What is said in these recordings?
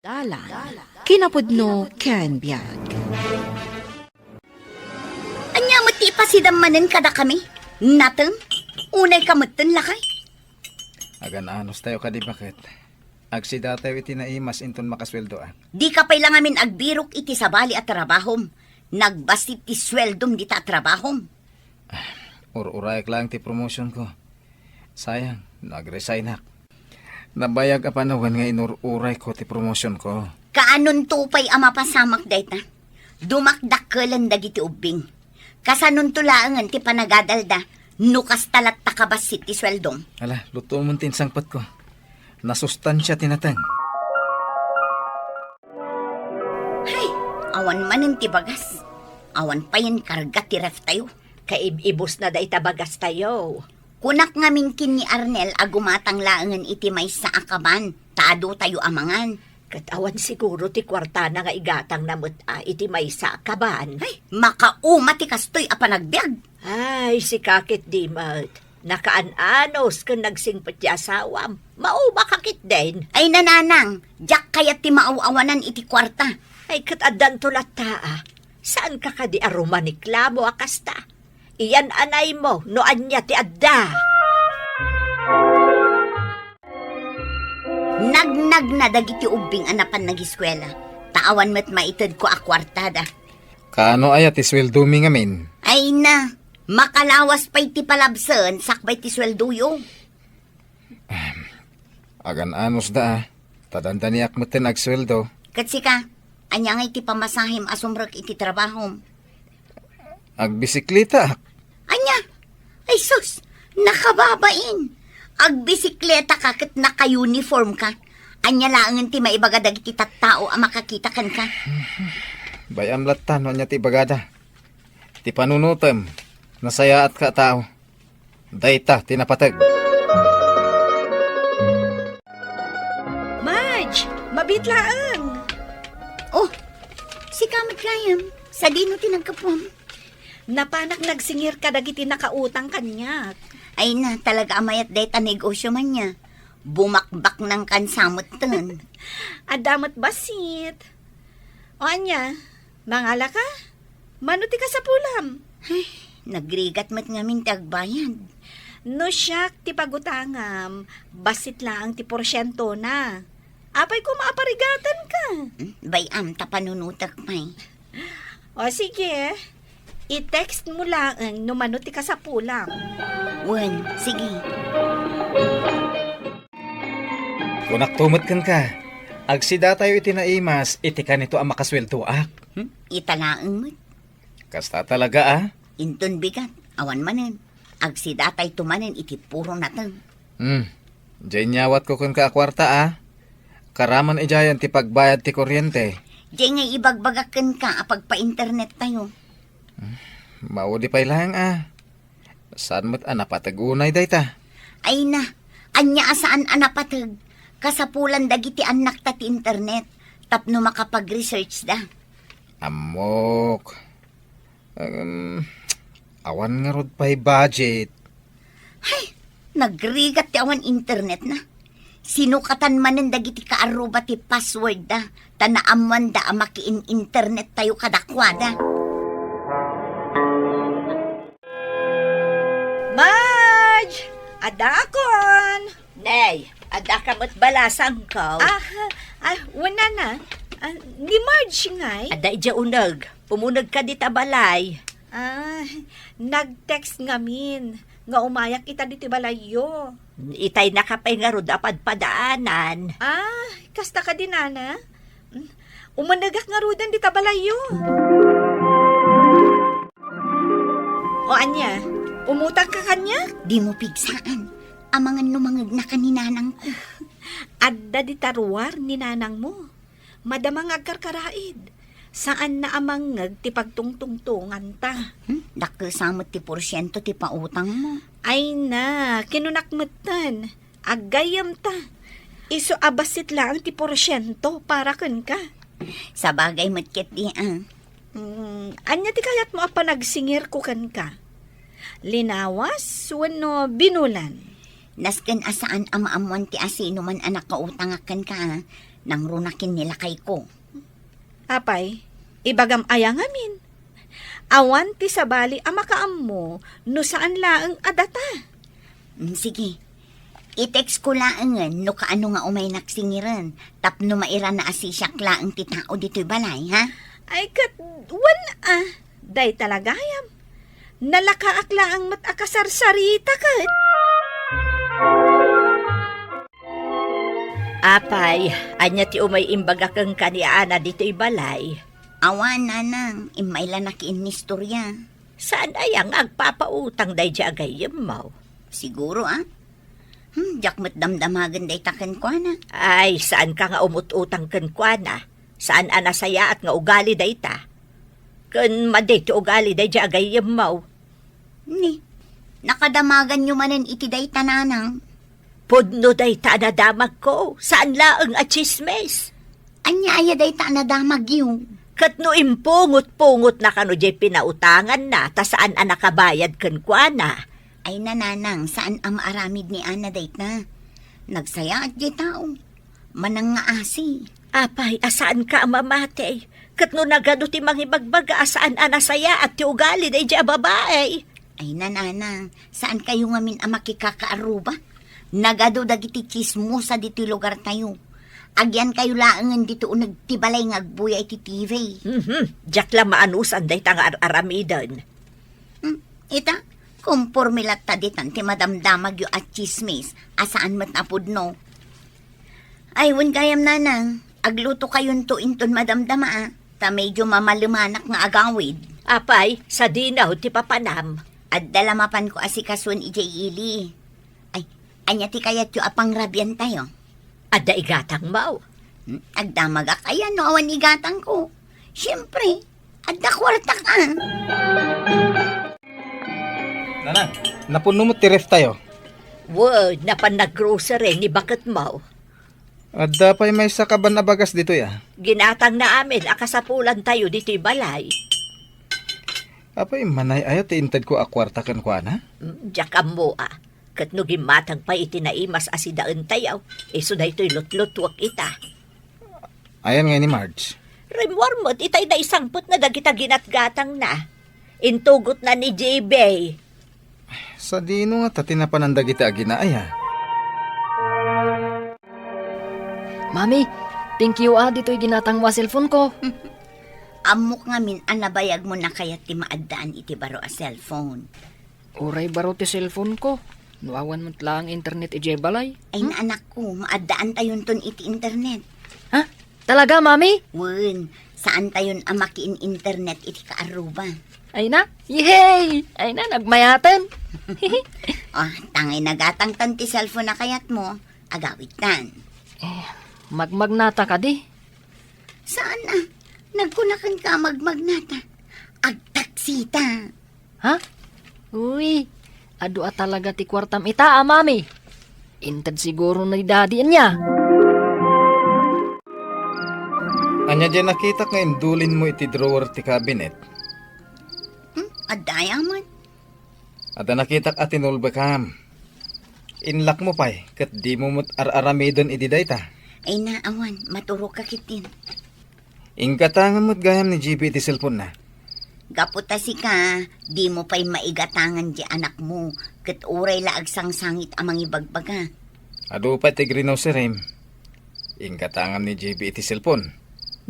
Dalan, kinapudno ken biyag. Anya mo ti pasidamanen kada kami? Nateng, unay kamutan lakay. Agan anos tayo kadi bakit? Agsida tayo iti naimas inton makasweldo Di ka pay lang amin agbirok iti sabali at trabahom. Nagbasit ti sweldom di ta trabahom. Ur-urayak lang ti promotion ko. Sayang, nag-resign ak. Nabayag a panawan nga inur-uray ko ti promotion ko. Kaanon tupay ama pasamak dayta. Dumakdakkelan dagiti ubing. Kasanon tulaangan ti panagadalda. Nukas talat takabasit ti sweldom. Ala, luto mo tinsangpat ko. Nasustansya tinatang. Hay, awan manin ti bagas. Awan pa yan karga ti ref tayo. Kaibibos na da itabagas tayo. Kunak ngamin kin ni Arnel agumatang laangan iti may sa akaban. Taado tayo amangan. Katawan siguro ti kwartana nga igatang namut iti may sa kaban. Ay, makauma ti kastoy a panagbiag. Ay, si kakit di mat. Nakaan-anos kung nagsingpat ti asawam. Mauma kakit din. Ay nananang, jak kayat ti maawawanan iti kwarta. Ay katadan tulat taa. Saan ka ka di arumaniklamo akasta? Iyan anay mo, no anya ti adda. Nagnag na dagiti ubing anapan nagiskwela. Taawan met maitid ko a kwartada. Kaano aya ti sweldo mi ngamin? Ay na, makalawas pa'y ti palabsen, sakbay ti swelduyo. Agan anos da Tadandaniak mo tin agsweldo. Katsi ka, anya nga iti pamasahim asumrek iti trabahom. Agbisiklita ak. Anya, ay sus, nakababain. Agbisikleta ka kat naka-uniform ka. Anya laangan ti maibaga dagiti tattao a makakita kan ka. Bayam latan no nya ti bagada. Ti panunutem. Nasaya at ka tao. Dayta tinapatag. Marge, mabitlaan. Oh, si Kamit Kayam, sa dino tinagkapuan. Napanak nagsingir ka dagiti nakautang kanya. Ay na, talaga amayat dayta negosyo man niya. Bumakbak ng kansamot ton. Adamat basit. O anya, mangala ka? Manuti ka sa pulam. Ay, nagrigat mat ngamin tagbayad. No siyak ti pagutangam, basit lang ti porsyento na. Apay ko maaparigatan ka. Bayam, tapanunutak pa'y. O sige, i-text mo lang no manuti ka sa pulam. Wen, sige. Kunak tumot kan ka. Agsida tayo iti naimas, iti ka nito ang makasweldo ak. Italaang mo't. Kasta talaga Inton bigat, awan manen. Agsidatay tumanen iti puro natang. Diyan nyawat ko kun ka kwarta Karaman ijayan ti pagbayad ti kuryente. Diyan nga ibagbagakan ka apag pa-internet tayo. Maudi pa'y lang Saan mo't napatagunay dayta? Ay na, anya asaan anapatag. Kasapulan dagiti anak ta ti internet. Tapno makapag-research da. Amok. Awan nga rod pa'y budget. Hay, nagrigat ti awan internet na. Sinukatan manen dagiti kaaruba ti password da. Tanaaman da amakiin internet tayo kadakwada. Marge! Adakon! Nay, adaka mo't balasang ko. Wala na. Ni Marge ngay. Ada ija unag. Pumunag ka di tabalay. Nag-text ngamin. Nga umayak kita di tibalayo. Itay nakapay nga rod apad padaanan. Kasta ka din, Nana? Umanagak nga rodan di tabalayo. O anya, umutang ka kanya? Di mo pigsaan. Amangan lumangag na kaninanang ko. Adda di tarwar ni nanang mo. Madamang agkarkaraid. Saan na amangag ti pagtungtungtungan ta? Dakkesamot ti porsyento ti pautang mo. Ay na, kinunakmatan. Agayam ta. Iso abasit lang ti porsyento para kun ka. Sa bagay matkit di Anya ti kayat mo apa nagsingir ko kan ka? Linawas, wano binulan. Nasken asaan amaamuan ti asino man anak kautangakan ka. nang runakin nila kay ko. Apay, ibagam ayang amin. Awan ti sabali amakaam mo no saan laeng adata. Sige, i-text ko laangan no kaano nga umay naksingiran. Tapno maira na asisyak laang ti tao dito'y balay, ha? Ay kat, day talagayam. Nalakaakla ang matakasarsarita kat. Apay, anya ti umay imbaga kang kaniana dito'y balay. Awan, nanang, imayla na kiinistorya. Saan ayang agpapautang day di agayem mo? Siguro, jakmat damdamagan day takan ko na. Ay, saan ka nga umututang kan kwa na? Saan anasaya at nga ugali day ta? Kan maday ti ugali day di agayem mo. Ni, nakadamagan nyo manan iti day tananang. Pudno day ta nadamag ko. Saan laeng at chismes? Anya aya day ta nadamag yung. Kat no impungot-pungot na kano jay pinautangan na, ta saan anakabayad kan kwa na? Ay nananang, saan ang maaramid ni Ana day na? Nagsaya at di tao. Manang nga asi. Apay, asaan ka mamate? Kat no nagado ti mangibagbaga, asaan anasaya at ti ugali day di babae? Ay nananang, saan kayo ngamin ang makikakaaruba? Nagado dagiti chismosa dito lugar tayo. Agyan kayo laangan dito nagtibalay nga agbuya iti TV. Diyak lang maanusan day tang aramidan. Ita, kumpormilat ta ditan ti madamdamag yu at chismis, asaan mat apod no. Ay, wan gayam nanang, agluto kayon to inton madamdama ta medyo mamalumanak nga agawid. Apay, sa dinaw ti papanam. At dalamapan ko asikasun ijay ili. Ay, anya ti kayat yu apang rabyan tayo. Adda igatang mau. Agdamaga kaya no awan igatang ko. Siyempre, adda kwarta ka. Nanang, napuno mo ti ref tayo. Word, napan nag-grocery ni bakit mau. Adda pa'y may sakaban na bagas dito ya. Ginatang na amin, akasapulan tayo dito'y balay. Apay manay ayo ti intad ko akwarta kan kwa na. Diyak mo Kat no gimatang pa itinaimas asidaan tayaw, iso na ito'y lutlutwak ita. Ayan nga ni Marge. Rimwar mo't itay na isangpot na dagita ginatgatang na. Intugot na ni JB. Sa dino nga tatinapananda kita aginaaya. Mami, thank you dito'y ginatang wa cellphone ko. Amok ngamin anabayag mo na kaya ti maadaan iti baro a cellphone. Uray baro ti cellphone ko. Nuawan mo tla ang internet ijay balay. Ay na anak ko, maadaan tayon ton iti internet. Ha? Talaga, Mami? Wen, saan tayon ang makiin internet iti kaaruba? Ay na? Yay! Ay na, nagmayaten. Tangay nagatang tan ti cellphone na kayat mo, agawit tan. Magmagnata ka di. Saan na? Nagkunakan ka magmagnata. Agtaksita. Ha? Uy, adu talaga ti kwartam ita, Mami. Intad siguro na daddy niya. Anya dyan nakita nga indulin mo iti drawer ti cabinet. Adaya man. Ada nakita at inulba kam. Inlak mo pa'y, kat di mo mo't ar-aramidon iti dayta. Ay naawan, maturo ka kitin. Ingkatangan mo't gayam ni GB iti cellphone na. Gaputa si ka, di mo pa'y maigatangan di anak mo, kat uray laag sang-sangit amang ibagbaga. Ado pa ti greenhouse si Rem. Ingkatangan ni GB iti cellphone.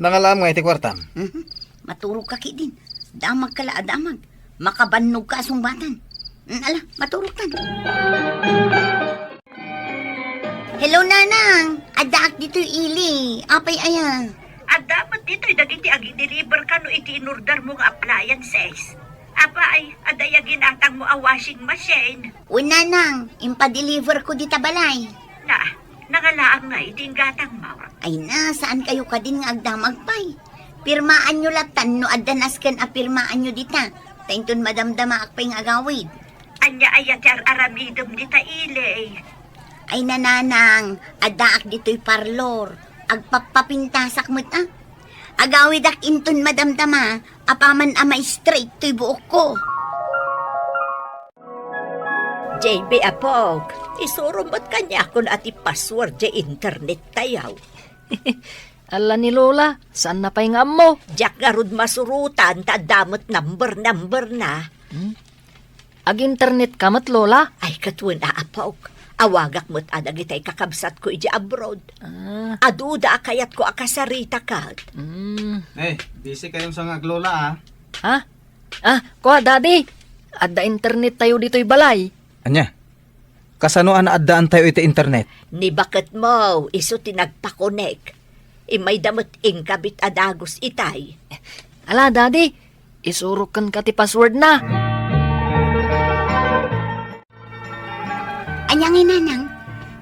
Nangalam nga iti kwartam. Maturo ka kitin. Damag kala adamag. Makabannog ka asungbatan. Ala, maturok tan. Hello, Nanang. Adaak dito'y ili. Apay aya. Dapat dito'y dagiti agi-deliver ka no iti inordar mo nga appliances. Apay, adaya ginatang mo a washing machine. Uy, Nanang. Impa-deliver ko dita balay. Na, nangalaang nga iti gatang mo. Ay na, saan kayo ka din nga agdamag pay? Pirmaan nyo latan no adanas kan a pirmaan nyo dita. Tainton madamdama akpay nga agawid. Anya ayatar aramidom dita ile. Ay nananang, adaak dito'y parlor. Agpapapintasak mo't Agawid ak inton madamdama, apaman amay straight to'y buok ko. JB Apog, isurumot kanya kung ati password di internet tayaw. Ala ni Lola, saan na pa'y nga mo? Jack garud masurutan, tadamot number na. Ag internet ka mat, Lola? Ay, katwan aapaw. Awagak mo't adag itay kakabsat ko iji abroad. Aduda kayat ko akasarita ka. Busy kayong sangag lola Ha? Kuha, Daddy. Adda internet tayo dito'y balay. Anya? Kasano ana addaan tayo iti internet? Ni bakit mo, iso tinagpakonek. Imay damot ingkabit adagos itay. Ala, Daddy. Isurukan ka ti password na. Anyang inanang,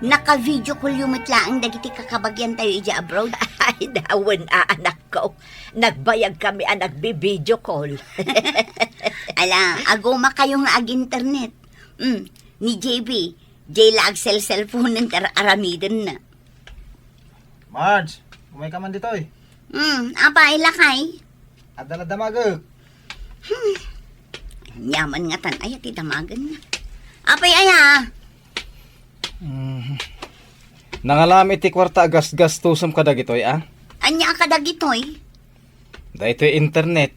naka-video call yung matlaang dagiti kakabagyan tayo ija abroad. Ay, dawan anak ko. Nagbayag kami ang nagbi-video call. Ala, aguma kayo nga ag-internet. Ni JB, J-lag cellphone ng aramidon na. Marge, umay ka man dito eh. Apa ilakay? Adala damag. Yaman nga tan, ay, ati damagan na. Apay aya. Nangalam iti kwarta gas-gastusam ka dagitoy Anya ka dagitoy? Dahito'y internet.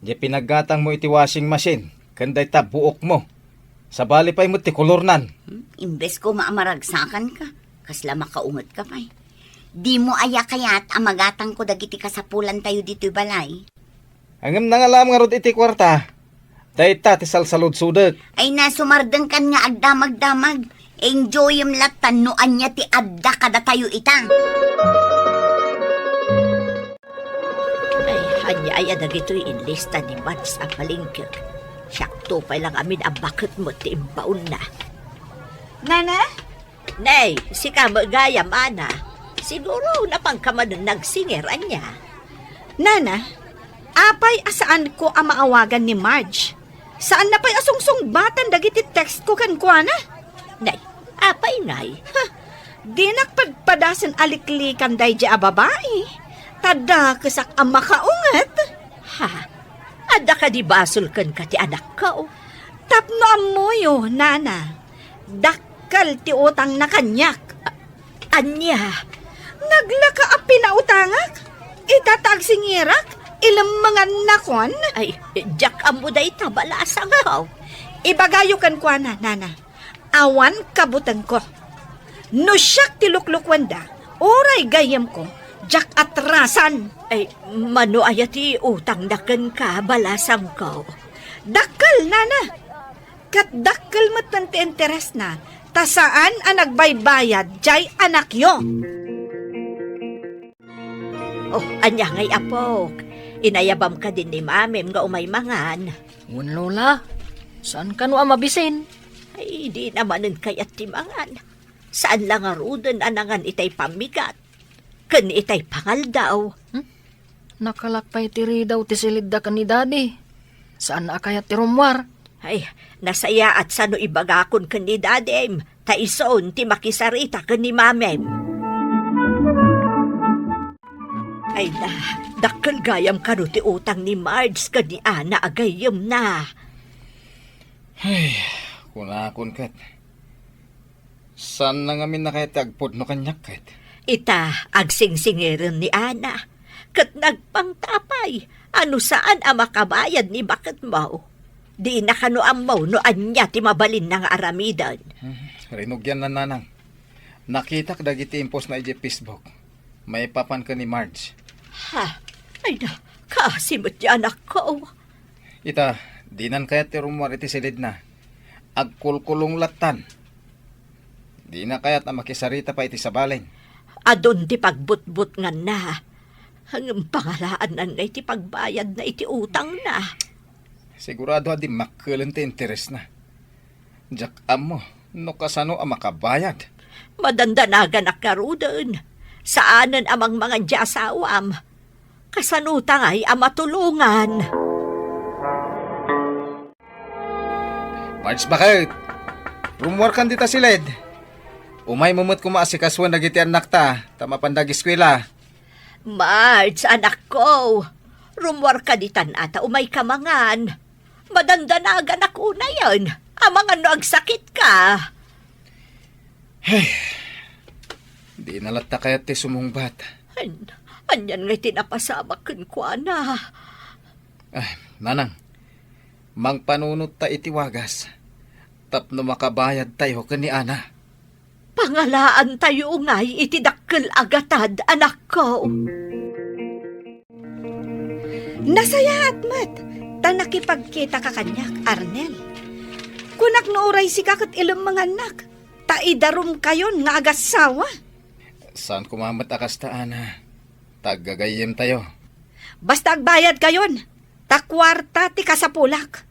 Di pinaggatang mo iti washing machine. Kanday ta buok mo. Sa bali pa'y mo ti kulornan. Imbes ko maamaragsakan ka, kasla makaungot ka pa'y. Di mo aya kayat amagatang ko dagiti kasapulan tayo dito'y balay. Hangam nangalam nga rod iti kwarta. Dahita ti salsalod sudet. Ay nasumardeng kan nga agdamag-damag. Enjoy yung latan no anya ti adda kada tayo itang. Ay, hanya ay dagito'y inlista ni Mats ang palingkik. Siyakto pa lang amin ang bakit mo timbaon na. Nana? Nay, si kamagayam, ana. Siguro napangkamanan nagsingeran niya. Nana, apay asaan ko ang maawagan ni Marge? Saan na pa'y asungsung-batan dagiti text ko kan kuana? Nay, apay nay. Di nakpagpadasan aliklikan day di a babae. Tada kasak ang makaungat. Ha? Ada ka di basol kan ka ti anak ko. Tapno amoyo, Nana. Dakkal ti utang na kanyak. Anya, Naglaka a pinautangak. Itatag singirak. Ilang mga nakon. ay, Jack amuday tabalasang ko. Ibagayo kan kuana, Nana. Awan kabutan ko. No siyak ti luklukwan da. Oray gayam ko. Jak atrasan. Ay, mano ayati utang daken ka balasang ko. Dakkel, Nana. Kat dakkel matan ti interes na. Tasaan ang nagbaybayad, jay anak yo. Oh, anya ngay apok. Inayabam ka din ni mamem nga umay mangan. Ngun, Lola. Saan ka no amabisin? Ay, di namanin kayat timangan. Saan lang arudan anangan itay pamigat. Kan itay pangal daw. Nakalakpay tiri daw ti silid da ka ni Daddy. Saan na kaya ti rumwar? Ay, nasaya at sano ibagakon kan ni dadem. Taison ti makisarita kan ni mamem. Ay na, dakkel gayam kano ti utang ni Marge kan ni Ana agayam na. Kunakon kat. San na ngamin na kaya tagpod no kanyak kat? Ita, agsingsingiran ni Ana. Kat nagpangtapay, ano saan ang makabayad ni bakit mo? Di na kano amaw no anya ti mabalin ng aramidan. Rinugyan na nanang. Nakita ka dagiti impos na iji Facebook. May papan ka ni Marge. Ha? Ay na, kasimot di anak ko. Ita, dinan kaya ti rumor iti silid na. Agkulkulong latan. Di na kaya't na makisarita pa iti sabaleng. Adon ti pagbutbut nga na. Hanggang pangalaan na nga iti pagbayad na iti utang na. Sigurado adi makulan ti interes na. Jak amo, no kasano ang makabayad. Madandanagan na karudan. Saanan amang mga jasawam. Kasanuta nga'y amatulungan. Marge, bakit? Rumor kan dita silid. Umay mumut kumaasikaswan nagiti anak ta. Tama pandag eskwela. Marge, anak ko. Rumwar ka ditan ata umay kamangan. Madandanagan ako na yan. Amang ano ang sakit ka. Di nalata kaya ti sumungbat. Anyan nga tinapasama kun kwa na. Nanang, mang panunot ta itiwagas. Tapno makabayad tayo kani Ana. Pangalaan tayo ngay itidakkel agatad, anak ko. Nasaya at mat, ta nakipagkita ka kanyak, Arnel. Kunak nooray si kakat ilang mga anak, ta idarum kayon nga agasawa. Saan kumamat akas ta Ana? Taggagayem tayo. Basta agbayad kayon, ta kwarta ti kasapulak.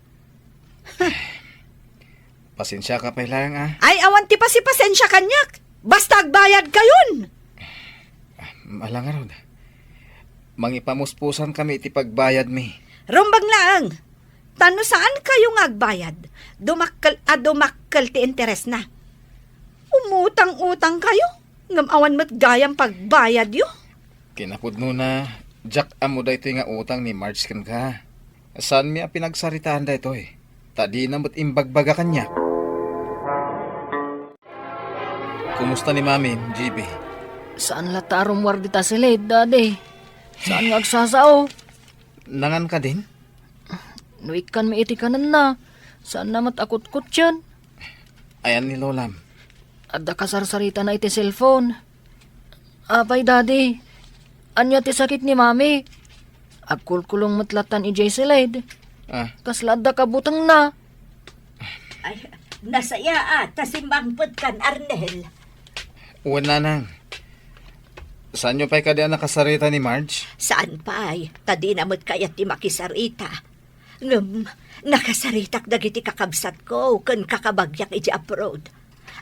Pasensya ka pa lang Ay awan ti pa si pasensya kanyak, basta agbayad kayon. Malang arod. Mangipamuspusan kami iti pagbayad mi. Rumbang laang, tano saan kayo nga agbayad? Dumakkel ti interes na. Umutang-utang kayo, ngamawan mat gayang pagbayad yo. Kinapudno na, Jack amo da ito nga utang ni Marge kan ka. Saan mi a pinagsaritaan da ito eh? Tadi na mo't imbagbaga kanya. Kumusta ni Mami, GB? Saan latarong wardita sila, Daddy? Saan nga agsasao? Nangan ka din? Nuikan mi iti kanan na. Saan na matakot-kot yan? Ayan ni Lolam. Adda kasarsarita na iti cellphone. Apay, Daddy. Anya ti sakit ni Mami. Agkulkulong matlatan i Jaycelade. Kasladda kabutang na. Ay, nasaya tasimbangpod kan, Arnel. Wala nang. Saan nyo pa'y kada nakasarita ni Marge? Saan pa ay, tadi namot kayat ti makisarita. Nakasaritak dagiti kakabsat ko, kun kakabagyak iti abroad.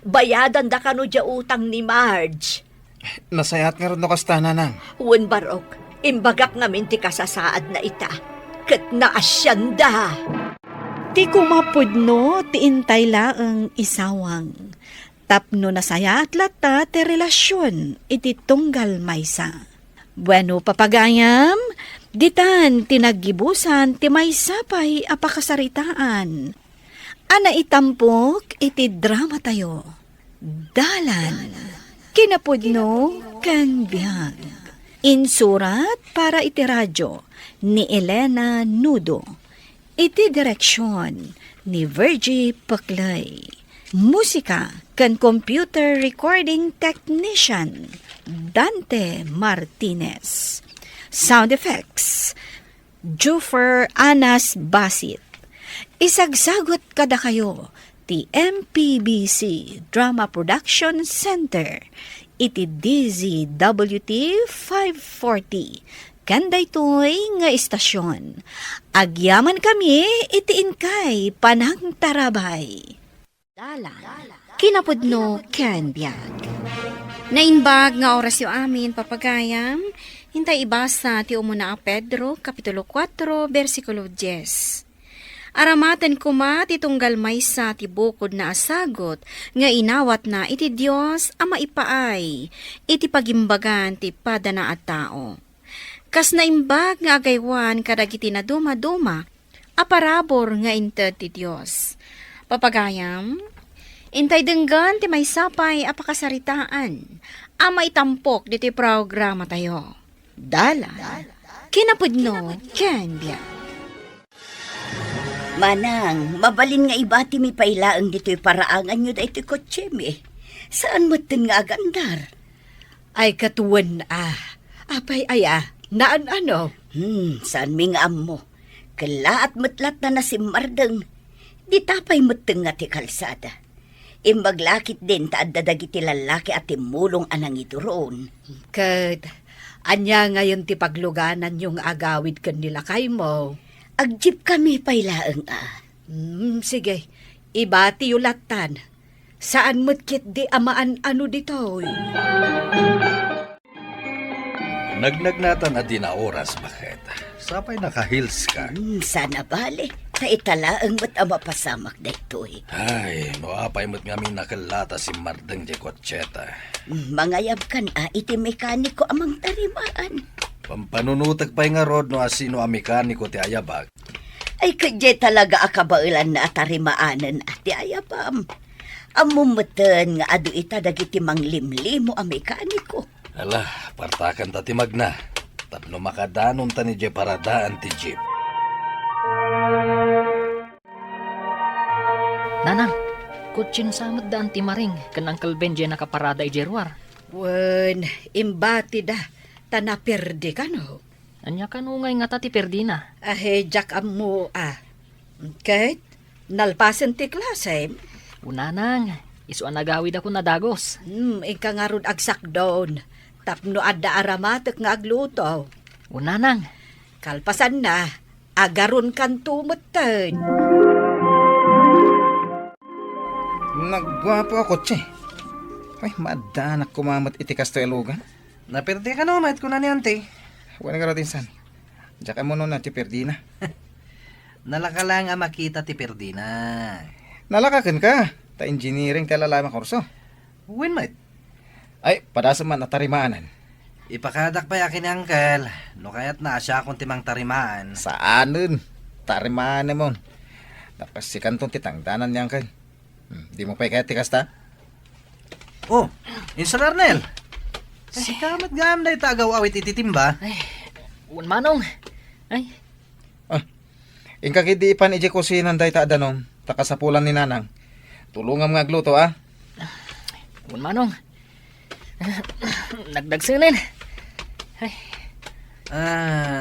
Bayadan da kano dya utang ni Marge. Nasayat nga rin no kastana nang. Uwan barok, imbagak namin ti kasasaad na ita. Kat naasyanda. Ti kumapudno, ti intay laang isawang. Tapno nasaya at lata ti relasyon, iti tunggal maysa. Bueno papagayam, ditan tinaggibusan ti maysa pa'y apakasaritaan. Ana itampok iti drama tayo. Dalan, kinapudno kan biyag. Insurat para iti radyo ni Elena Nudo. Iti direksyon ni Virgie Paclay. Musika kan computer recording technician Dante Martinez. Sound effects Jufer Anas Basit. Isagsagot kada kayo ti MPBC Drama Production Center iti DZWT 540 kanday toy nga istasyon. Agyaman kami iti inkay panang tarabay. Kinapudno ken biag. Nainbag nga oras yo amin papagayam, hintay ibasa ti umuna a Pedro, Kapitulo 4, versikulo 10. Aramatan kuma ti tunggal maysa ti bukod na asagot, nga inawat na iti Dios a maipaay, iti pagimbagan ti padana at tao. Kas naimbag nga agaywan kadagiti na duma-duma, aparabor nga inted ti Dios. Papagayam, intay denggan ti may sapay apakasaritaan, ama itampok diti programa tayo. Dala, kinapudno, ken biya. Manang, mabalin nga ibati mi pailaang dito'y paraangan nyo da ito'y kotse mi. Saan mo tin nga agandar? Ay katuwan apay naan ano? Saan mi nga amo? Kala at matlat na nasimardeng. Di tapay mateng nga ti kalsada. Imbaglakit din taad dadagiti lalaki at timulong anang ituroon. Kat, anya ngayon ti pagluganan yung agawid kan nila kay mo. Agjip kami pailaang Sige, ibati yulatan. Saan mo't kit di amaan ano dito? Nagnagnatan at di na oras, bakit? Sapay naka-heels ka. Sana bale, kaitalaang mat ama pasamak da ito'y. Ay, maapay mo't ngamin nakalata si Mardeng de Cocheta. Mangayab kan iti mekaniko amang tarimaan. Pampanunutag pa'y nga rod no asino ang mekaniko ti ayabag. Ay kadye talaga akabailan na atarimaanan ati ayabam. Amumatan nga adu ita dagiti manglimlimo ang mekaniko. Ala, partakan ta ti magna. Tapno makadanon ta ni Jeep paradaan ti Jeep. Nanang, kutsin samad daan ti maring, kan Uncle Benji nakaparada ijerwar. Wen, imbati da. Tanapirdi ka no? Anya kanungay nga ta ti perdina. Jack mo Kahit, nalpasan ti klase. Unanang, isu nagawid ako na dagos. Ika nga ron agsak doon. Tapno adda aramatek nga agluto. Unanang, Kalpasan na, agaron kan tumuten. Nagwapo ako, che. Ay, madanak kumamat iti kasto elugan. Naperte ka no, mait ko na ni ante. Wala nga rin san. Diyan mo nun na ti perdina. Nalaka lang ang makita ti Perdina. Nalakakan ka. Ta engineering ti alalama kurso. When mate? Ay, padasa man atarimaanan. Ipakadak pa yakin ni Uncle. No kaya't na siya akong timang tarimaan. Saanin? Tarimaanan mo. Tapos si kantong titangdanan niya kan. Di mo pa kaya ti kasta? Oh, Insan Arnel. Si kamat gam na itagaw awit ititimba. Manong. Ay, Ingka kidiipan iji kusinan day ta danon. Takasapulan ni nanang. Tulungam nga agluto Manong. Nagdagsinin. Ay,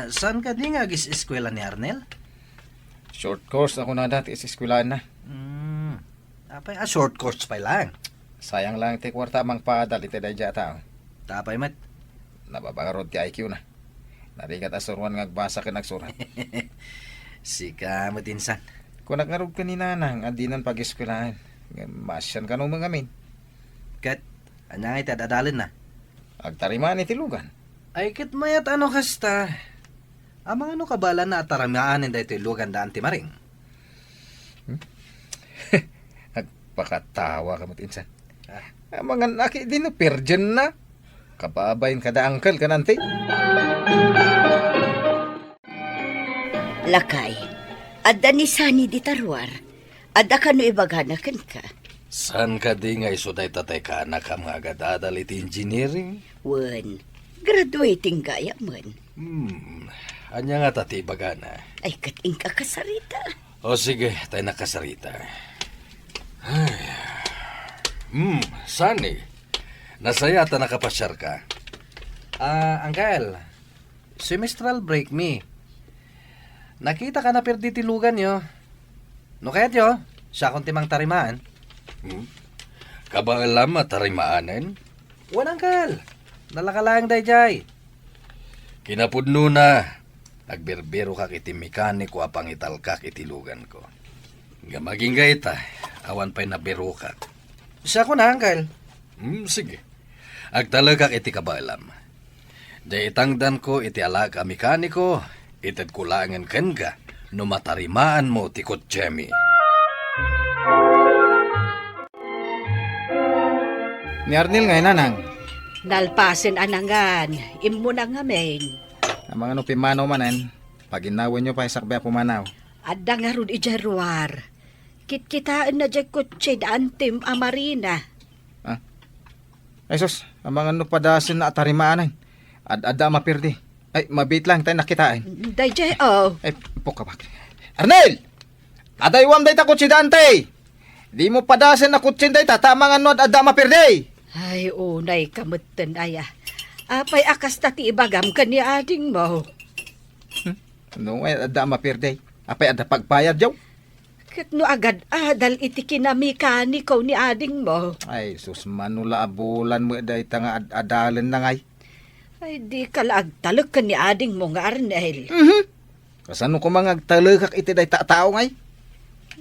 Saan ka di nga gis-eskwela ni Arnel? Short course ako na dati is eskwelahan na. Apay, short course pa lang. Sayang lang ti kwarta mang padal iti day tao. Tapay mat. Nababangarod ti IQ na. Narigat asurwan nga agbasa ka nagsurat. Si kamat Insan. Kung nagngarog ka ni nanang, adinan pag-eskwelahan. Masyan ka nung mga min. Kat, anyang iti adadalin na. Agtarimaan iti lugan. Ay kit mayat ano kasta. Amang ano kabala na ataramaanin da ito ilugan daan ti maring. Nagpakatawa ka matinsan. Mga naki din no, perjan na. Kababayin kada angkel ka nanti. Lakay, adda ni Sani di tarwar. Adda ka no ibaganakan ka. San ka di nga isuday tatay ka anak ang mga agadadal iti engineering? Wen, graduating gaya man. Anya nga tati bagana. Ay kating ka kasarita. O sige, tayo nakasarita. Ay. Sani. Nasaya ta nakapasyar ka. Uncle, semestral break me. Nakita ka na perdi tilugan yo. No kaya't yo, siya kong timang tarimaan. Kabaalam matarimaanan? Wan, Uncle. Nalakalang dayjay. Kinapudno na. Nagberbero ka kiti mekaniko apang italkak itilugan ko. Gamaging gaita, awan pa'y nabero ka. Siya ko na, Uncle. Sige. Agtalagak iti kabaalam. Di itangdan ko iti alaga mekaniko, itad kulangan ken ka, no matarimaan mo ti kotsemi. Ni Arnel ngay nanang. Nalpasin anangan, imo na nga men. Ang mga nupimanaw manan, pag inawan nyo pa isakbya pumanaw. Adda nga ron ijarwar. Kitkitaan na dyan kutsi daan tim amarina. Ay sus, ang mga nupadasin na atarimaanan. Adda mapirdi. Ay, mabit lang tayo nakitaan. Dayjay, Ay, pukabak. Arnel! Adayawam day ta kutsi dante! Di mo padasin na kutsin day ta, tamang ano adda mapirdi! Ay, unay kamutan aya. Apay akas tati ibagam ka ni ading mo. No, ay adda mapirdi. Apay adda pagpayad jaw. Kat no agad adal iti kinamikani ko ni ading mo. Ay, sus, manula abulan mo day ta nga adalan na ngay. Ay, di kalaagtalog ka ni ading mo nga Arnel. Kasano ko mga agtalagak iti day tao ngay?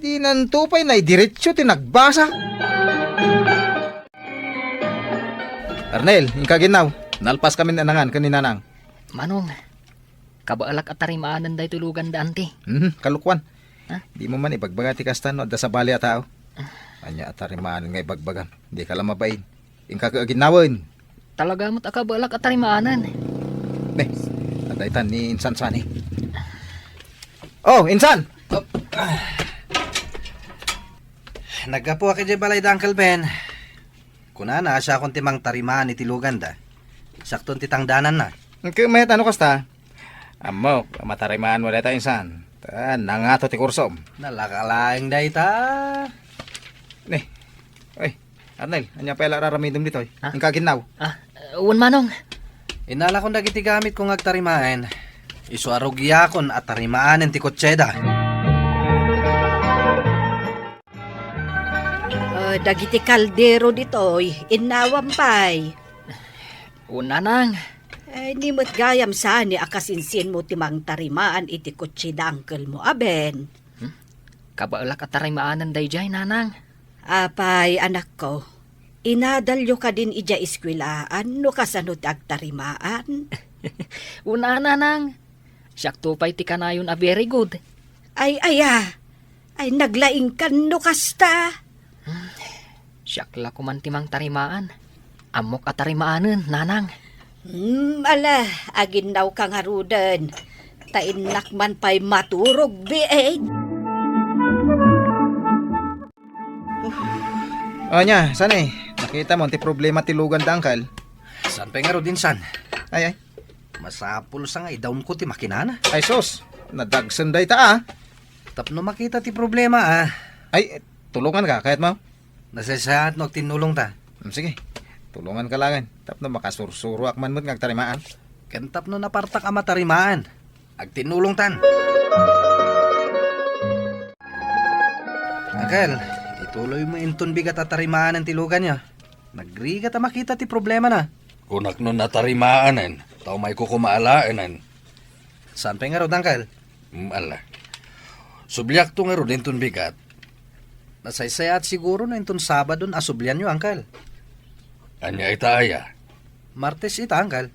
Di nantupay na diretso tinagbasa. Arnel, yung kaginaw. Nalpas kami nanangan kanina nang. Manong. Kabaalak at tarimaanan day tulugan dante. Kalukwan. Ha? Di mo man ibagbagati kastan no, da sa bali a tao. Anya atarimaan nga ibagbagan. Di ka lang mabain. Yung kaginawan. Talaga mo't akabalak at tarimaanan. Ne, adaytan ni Insan Sani. Oh, Insan! nagkapo ka dyan balay da Uncle Ben. Kunana, siya akong timang tarimaan itilugan da. Sakton titangdanan na. Kaya may tanong kasta. Amok, matarimaan mo dito insan. Nangato ti kursom. Nalakalaing da ita. Nih, oy, Arnel, anya pala raramidom dito. Yung kaginaw. Uwan manong. Inala kong dagiti gamit kong agtarimaan. Isu arugiyakon at tarimaanen ti kotseda. Dagiti kaldero ditoy, inawampay. Una nang. Ni mo't gayam sani akasinsin mo timang tarimaan iti kutsi da uncle mo, aben. Kabaala ka tarimaanan dayjay, nanang. Apay, anak ko, inadalyo ka din ija iskwilaan no kasanod agtarimaan. Una, nanang. Siyak tupay ti kanayon a very good. Ay, naglaing kan no kasta. Siyak la kumantimang tarimaan. Amok at tarimaanan, nanang. Ala, aginaw kang harudan. Tainak man pa'y maturog, bieg. Anya, saan nakita mo ti problema ti lugan da Uncle. San pa nga ro din san? Ay. Masapul sa nga idawn ko ti makinana. Ay sos, nadagsan day ta Tapno makita ti problema Ay, tulungan ka kahit mo. Nasasahat no tinulong ta. Sige, tulungan ka langan. Tapno makasursuruak man mo't ngagtarimaan. Kantap no napartak ama tarimaan. Agtinulong tan. Uncle, ituloy mo inton bigat at tarimaan ang tilugan niya. Nagrigat ta makita ti problema na. Kunak no natarimaanan, tao may kukumaalaanan. Saan pa nga ro, Uncle? Ala. Sublyak to nga ro din ton bigat. Nasaysayat siguro na inton Sabado asublyan nyo, Uncle. Anya itaya. Martes ita, Uncle.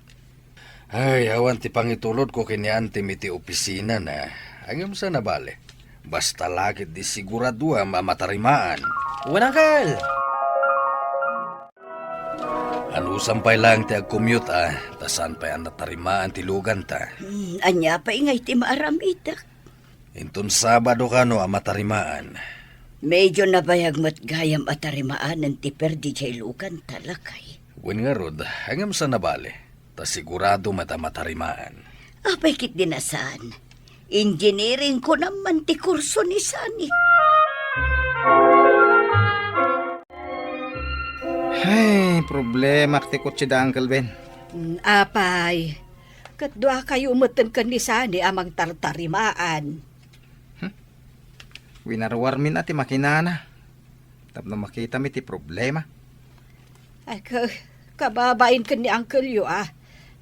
Ay, awan ti pangitulod ko kinian ti miti opisina na. Hanggang sa nabale. Basta lakit di sigurado mamatarimaan. Uwan, Uncle! Ano sampay lang ti ag-commute tasan pa ang natarimaan ti lugan ta. Anya pa ingay ti maaramita. Inton Sabado ka no matarimaan. Medyo nabayag mat gayam at tarimaan ng tiper di jay lukan talakay. Wen nga rod, hanggang sa nabale. Ta sigurado matarimaan. Apay kit dinasan. Engineering ko naman ti kurso ni Sani. Ay, problema ti kutsi da Uncle Ben. Apay, katdwa kayo umatan ka ni Sani amang tartarimaan. Winarwarmin ati makinana. Tapno makita mi ti problema. Ay, kababain ka ni Uncle yo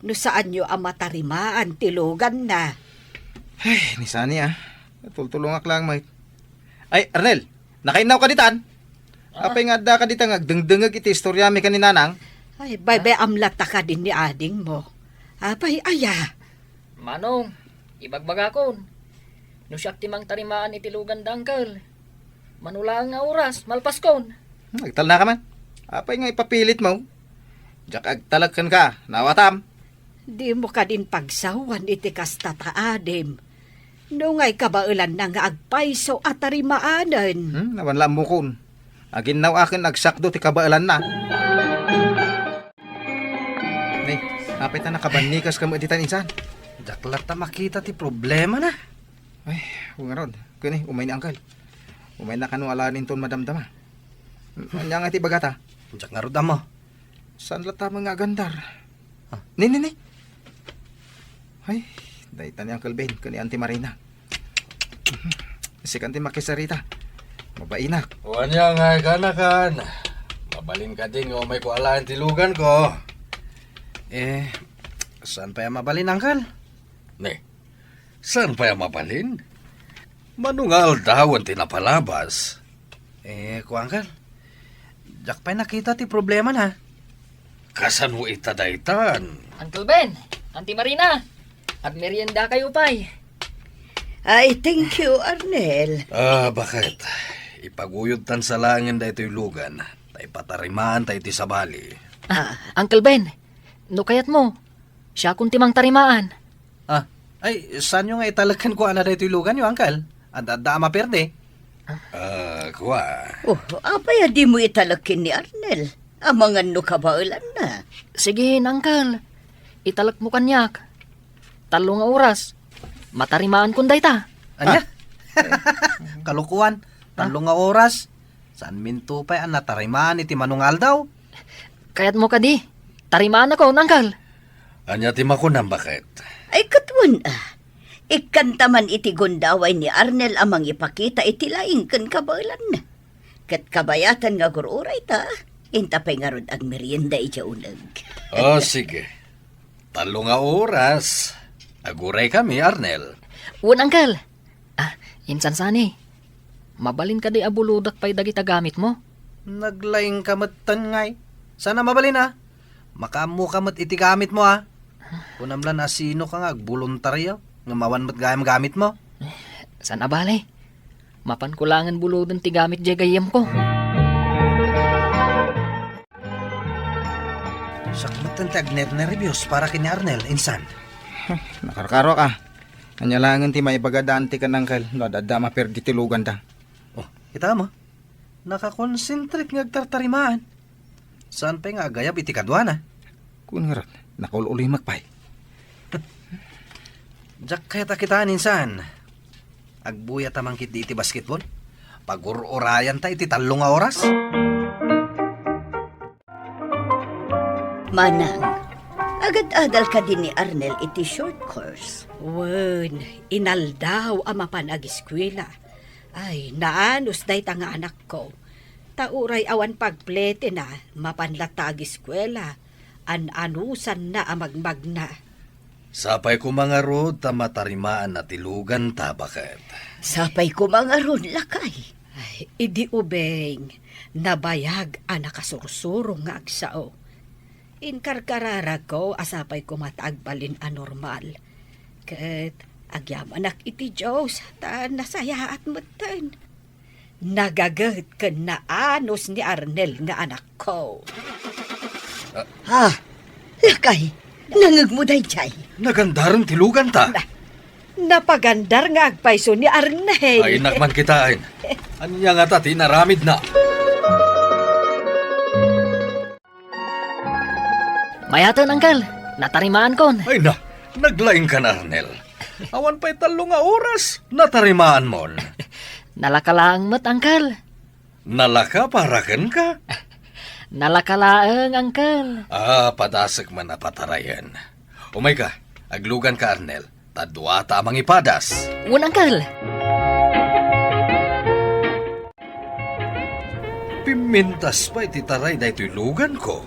no saan yo ang matarimaan tilugan na. Ay, ni Sani tultulungak lang, mate. Ay, Arnel, nakainaw ka ditan? Apay nga da ka ditang agdengdengag iti istorya mi kaninanang. Ay, bay amlata ka din ni ading mo. Apay, aya. Manong, ibagbaga kon. No siyak timang tarimaan itilugan da Uncle. Manulang nga oras, malpas kon. Agtal na ka man. Apay nga ipapilit mo. Diyak agtalagkan ka, nawatam. Di mo ka din pagsawan iti kasta taadim. No ngay kabailan na nga agpaiso at tarimaanan. Nawanla mo kun. Aginaw akin nagsakdo ti kabailan na. Nay, apay ta nakabanikas ka mo ititan insan. Daklat ta makita ti problema na. Ay, huwag nga rod. Kuni, umay ni Uncle. Umay na kanong alanin ton madamdama. Anya nga ti bagata. Diyak nga ro mo. Saan lata mga gandar? Ni. Ay, daitan ni Uncle Ben, kani Auntie Marina. Si Auntie Makisarita. Mabainak. Wanya nga kanakan. Mabalin ka din o may kualaan ti lugan ko. Saan pa yung mabalin, Uncle? Ne, saan pa yung mabalin? Manungal dawan ti napalabas. Ko, Uncle. Diyak pa'y nakita ti problema na. Kasan mo itadaitan? Uncle Ben, Auntie Marina, agmerienda kayo pay. Ay, thank you, Arnel. Bakit? Ipaguyod tan sa langin da ito'y lugan. Tay patarimaan tay ti sabali. Uncle Ben, no kayat mo, siya kung timang tarimaan. Ay, saan yung nga italakan ko ana da ito'y lugan yung, Uncle? Anda maperde. Kuha. Oh, apay di mo italakin ni Arnel. Amangan no kabaulan na. Sige, Uncle. Italak mo kanyak. 3 nga oras. Matarimaan kun dayta. Anya? Kalukuan. 3 nga oras. Saan minto pa ang natarimaan iti manungal daw? Kayat mo kadi. Tarimaan ako, Uncle. Anya ti makunam bakit? Ay katwan Ikantaman iti gundaway ni Arnel amang ipakita iti laing kan kabaulan na. Kat kabayatan nga gururay ta. Intapay nga rod ang merienda iti unag. Sige. 3 nga oras. Aguray kami, Arnel. Uncle. Insan sani. Mabalin ka di abuludak pa'y dagita gamit mo. Naglaing kamatan ngay. Sana mabalin ha. Makamu kamat iti gamit mo ha. Kunamlan na sino ka nga voluntaryo. Nga mawan mat gayam gamit mo. Sana bale. Mapankulangan buludan ti gamit di gayam ko. Sakmatan ti agner na reviews para kini Arnel, insan. Nakarkaro ka. Kanyalangan ti may bagadaan ti kanangkal. No, dadama perdi ti lugan ta. Oh, kita mo. Nakakonsentrate nga agtartarimaan. Saan pa nga agayab iti kadwana? Kung nga ron, nakauuli magpay. Diyak kaya takitaan insan. Agbuya tamang kit di iti basketball. Pag-urayan ta iti 3 nga oras. Manang, agad-adal ka din ni Arnel iti short course. Wen, inaldaw ang mapanag-eskwela. Ay, naanos day ta nga anak ko. Tauray awan pagplete na, mapanlatag eskwela. An-anusan na amagmag na. Sapay ko mga rod ta matarimaan na tilugan ta bakit? Sapay ko mga ron lakay. Ay, idi ubeng, nabayag ang nakasursuro nga agsao. Inkarkarara ko, asapay ko matagbalin anormal. Kat, agyamanak iti Diyos, ta nasaya at matan. Nagagat ka na anos ni Arnel nga anak ko. Ha? Lakay, nangag mo day chay. Nagandaran tilugan ta. Napagandar nga agpaiso ni Arnel. Ay nakman kitain. Anya nga ta tinaramid na. Mayatan, Uncle. Natarimaan kon. Ay na, naglaing ka na, Arnel. Awan pa'y 3 nga oras. Natarimaan mon. Nalakalaang mat, Uncle. Nalaka parakan ka? Nalakalaang, Uncle. Padasag man na patarayan. Umay ka, aglugan ka, Arnel. Tadwa ta amang ipadas. Uncle. Pimintas pa ititaray na ito'y lugan ko.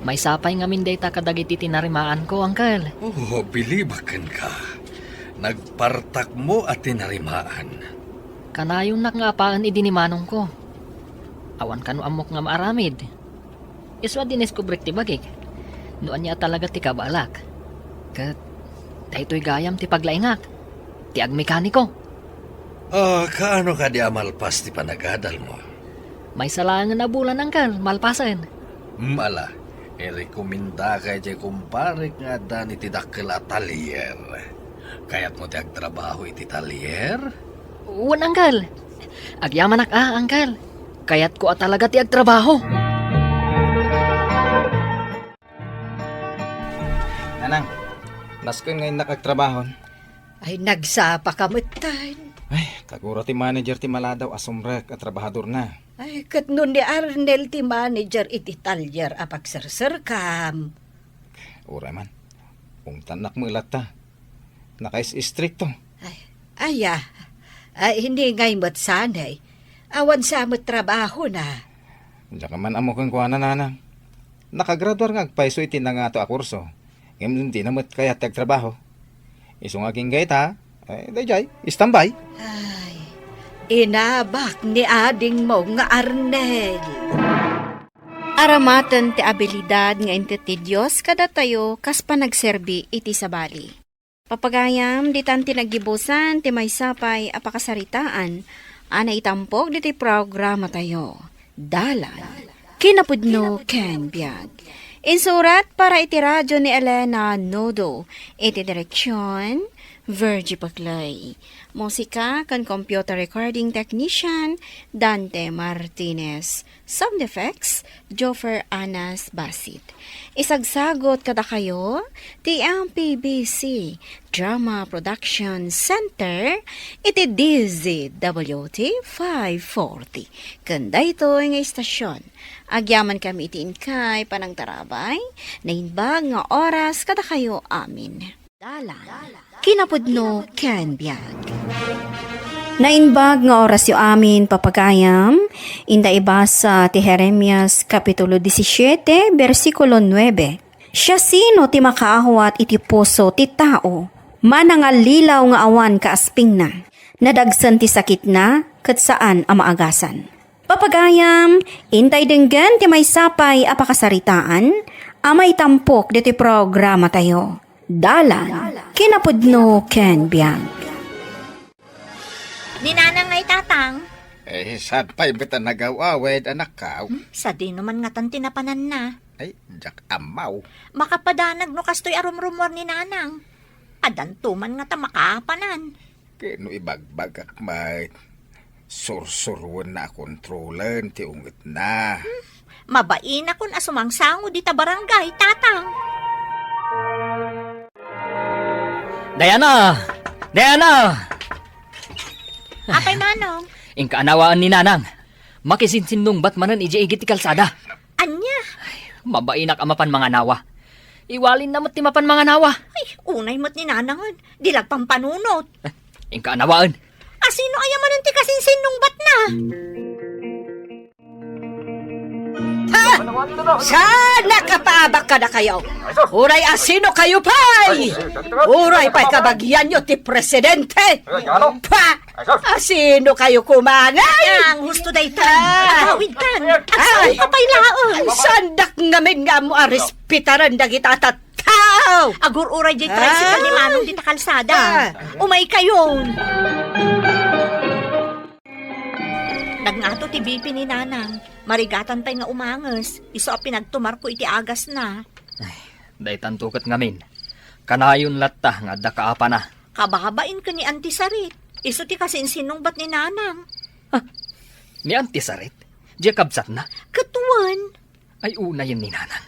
May sapay nga minday ta kadagiti tinarimaan ko, Uncle. Oh, bilibakan ka. Nagpartak mo at tinarimaan. Kanayong nakngapaan idinimanong ko. Awan kano amok nga maaramid. Iswa dinis ko break ti bagig. Noan niya talaga ti kabalak. Kat, dahito'y gayam ti paglaingak. Ti agmekaniko. Kaano ka di amalpas ti panagadal mo? May salangan na bulan, Uncle. Malpasan. Mala, rekomenda kay jay kumparik nga dan iti dakkel atelier. Kaya't mo ti agtrabaho iti atelier? Uncle. Agyaman Uncle. Kaya't ko talaga ti agtrabaho. Nanang, naskon ngayon nakagtrabahon. Ay, nagsapa kamutan. Ay, kagura ti manager ti maladaw asumrek at trabahador na. Ay, kat nun ni Arnel ti manager iti talyer apak kam. Uray man, kung tanak mo ilat ta. Nakais istrikto. Ay, hindi ngay mat sanay. Awan sa mo't trabaho na. Diyan ka man amo kang kuha na nanang. Nakagraduar nga agpaiso iti na nga to a kurso. Ngayon di namot kaya tagtrabaho. Isong aking gayt ha. Ay, dayjay, istambay. Ay, inabak ni ading mo nga Arnel. Aramatan ti abilidad nga iti ti Diyos kada tayo kas panagserbi iti sabali. Papagayam ditan ti naggibusan ti maysapay apakasaritaan ana itampok diti programa tayo. Dalan. Kinapudno ken biag. Insurat para iti radyo ni Elena Nodo. Iti direksyon Virgie Paclay. Musika kan computer recording technician Dante Martinez. Sound effects Joffer Anas Basit. Isagsagot kada kayo ti MPBC Drama Production Center iti DZWT 540. Kanda ito nga istasyon. Agyaman kami iti inkay panang tarabay na inbag nga oras kada kayo amin. Kinapudno Ken Biag. Nainbag nga oras yu amin papagayam, inda ibasa ti Jeremias Kapitulo 17, versikulo 9. Siya sino ti makaahwat iti puso ti tao, manangalilaw nga awan kaasping na, nadagsan ti sakit na, kat saan amaagasan. Papagayam, intay denggan ti may sapay apakasaritaan, amay tampok diti programa tayo. Dalan, kinapudno Ken Biag. Ninanang ngay tatang. Sad pa imbita nagawawed anak ka. Sa di naman nga tan tinapanan na. Ay, jak amaw. Makapadanag no kastoy arum-rumor ni nanang. Adantuman nga ta makaapanan. Kano ibagbagak may sursuruan na kontrolan ti ungit na. Mabain akon asumangsango di ta barangay, tatang. Diana! Apay manong. Inkaanawaan ni Nanang. Makisinsinong batmanan iji igit ti kalsada. Anya? Mabainak amapan mga nawa. Iwalin namat ti mapan mga nawa. Ay, unay mo't ni nanangon. Dilag pang panunot. Inkaanawaan. Asino kaya man ti kasinsinong bat na? Sana kapabak ka na kayo. Uray asino kayo pay. Uray pa'y kabagyan nyo ti presidente. Pa! Asino kayo kumangay? Ang gusto day tan. Awid tan. Asino ka pa'y laon? Sandak ngamin nga mo arispitaran dagita tataw. Agur uray jay tricycle ni manong di ta kalsada. Umay kayon. Nagngato ti BP ni nanang. Marigatan pa'y nga umangas. Iso a pinagtumar ko iti agas na. Day tantukat ngamin. Kanayon latta nga dakaapa na. Kababain ka ni Auntie Sarit. Iso ti kasinsinong bat ni nanang. Ni Auntie Sarit. Diya kabsat na. Katuan. Ay una yun ni Nanang.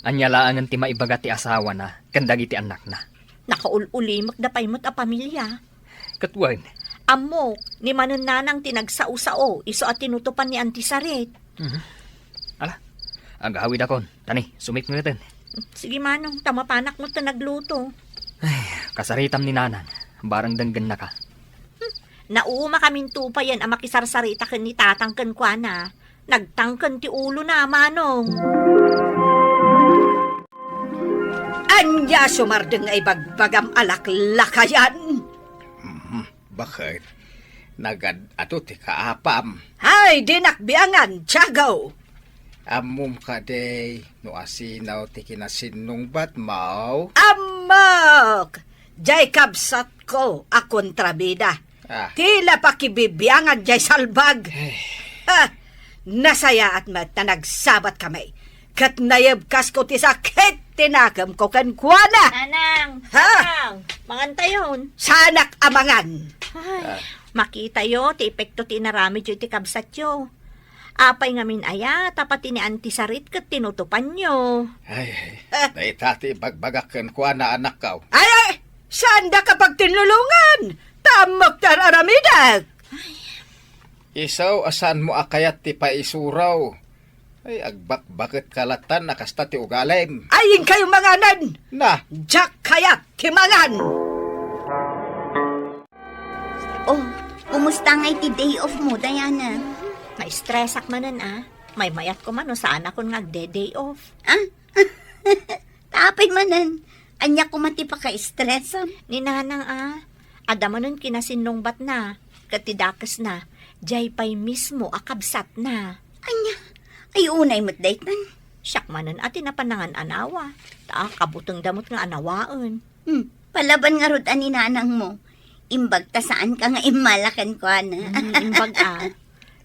Anyalaangan ti maibaga ti asawa na. Kandagi ti anak na. Nakaululi magdapay mo't a pamilya. Katuan. Amok, ni manon nanang tinagsao-sao, iso at tinutupan ni Auntie Sarit. Ala, agawid akon. Tani, sumik mo natin. Sige manong, tamapanak mo ta nagluto. Kasaritam ni Nanang. Barang danggan na ka. Nauuma kaming tupayan ang makisarsarita kan ni tatang kan kwa na. Nagtangkan ti ulo na, manong. Anya sumardeng ay bagbagam alaklakayan. Bakit? Nagad ato ti kaapam. Hay, dinakbiangan, tiyagaw. Amum ka day, no asinaw ti kinasinong bat mau. Amok! Jay kabsat ko, a kontrabida. Tila pakibibiangan jay salbag. Nasaya at mat na nagsabat kami. Kat nayabkas ko ti sakit, tinagam ko kankwana. Nanang, Ha? mangantayon. Sanak amangan. Ay, makita yo, ti epekto ti narami jo ti kabsat yo. Apay ngamin aya, tapati ni Auntie Sarit kat tinutupan nyo. Ay, naitati bagbagakan ko na anak ka. Ay! Saan da kapag tinulungan? Tamok tararamidag. Isaw, asan mo akayat ti paisuraw? Ay, agbak-bakit kalatan nakasta ti ugalim. Ayin kayo manganan. Na, Jak kayat timangan. Oh, kumusta nga iti day off mo, Diana? Na-stressak manan May mayat ko man saan ako nagde-day off. Tapay manan. Anya ko mati pa ka-stress. Ni nanang Adamanon kinasinong bat na. Katidakas na. Jay pa'y mismo akabsat na. Anya? Ay unay mo't daytan. Siyak manan ati na panangan anawa. Kabutang damot nga anawaan. Palaban nga rod ani nanang mo. Imbag ta saan ka nga imalakan ko na. Imbag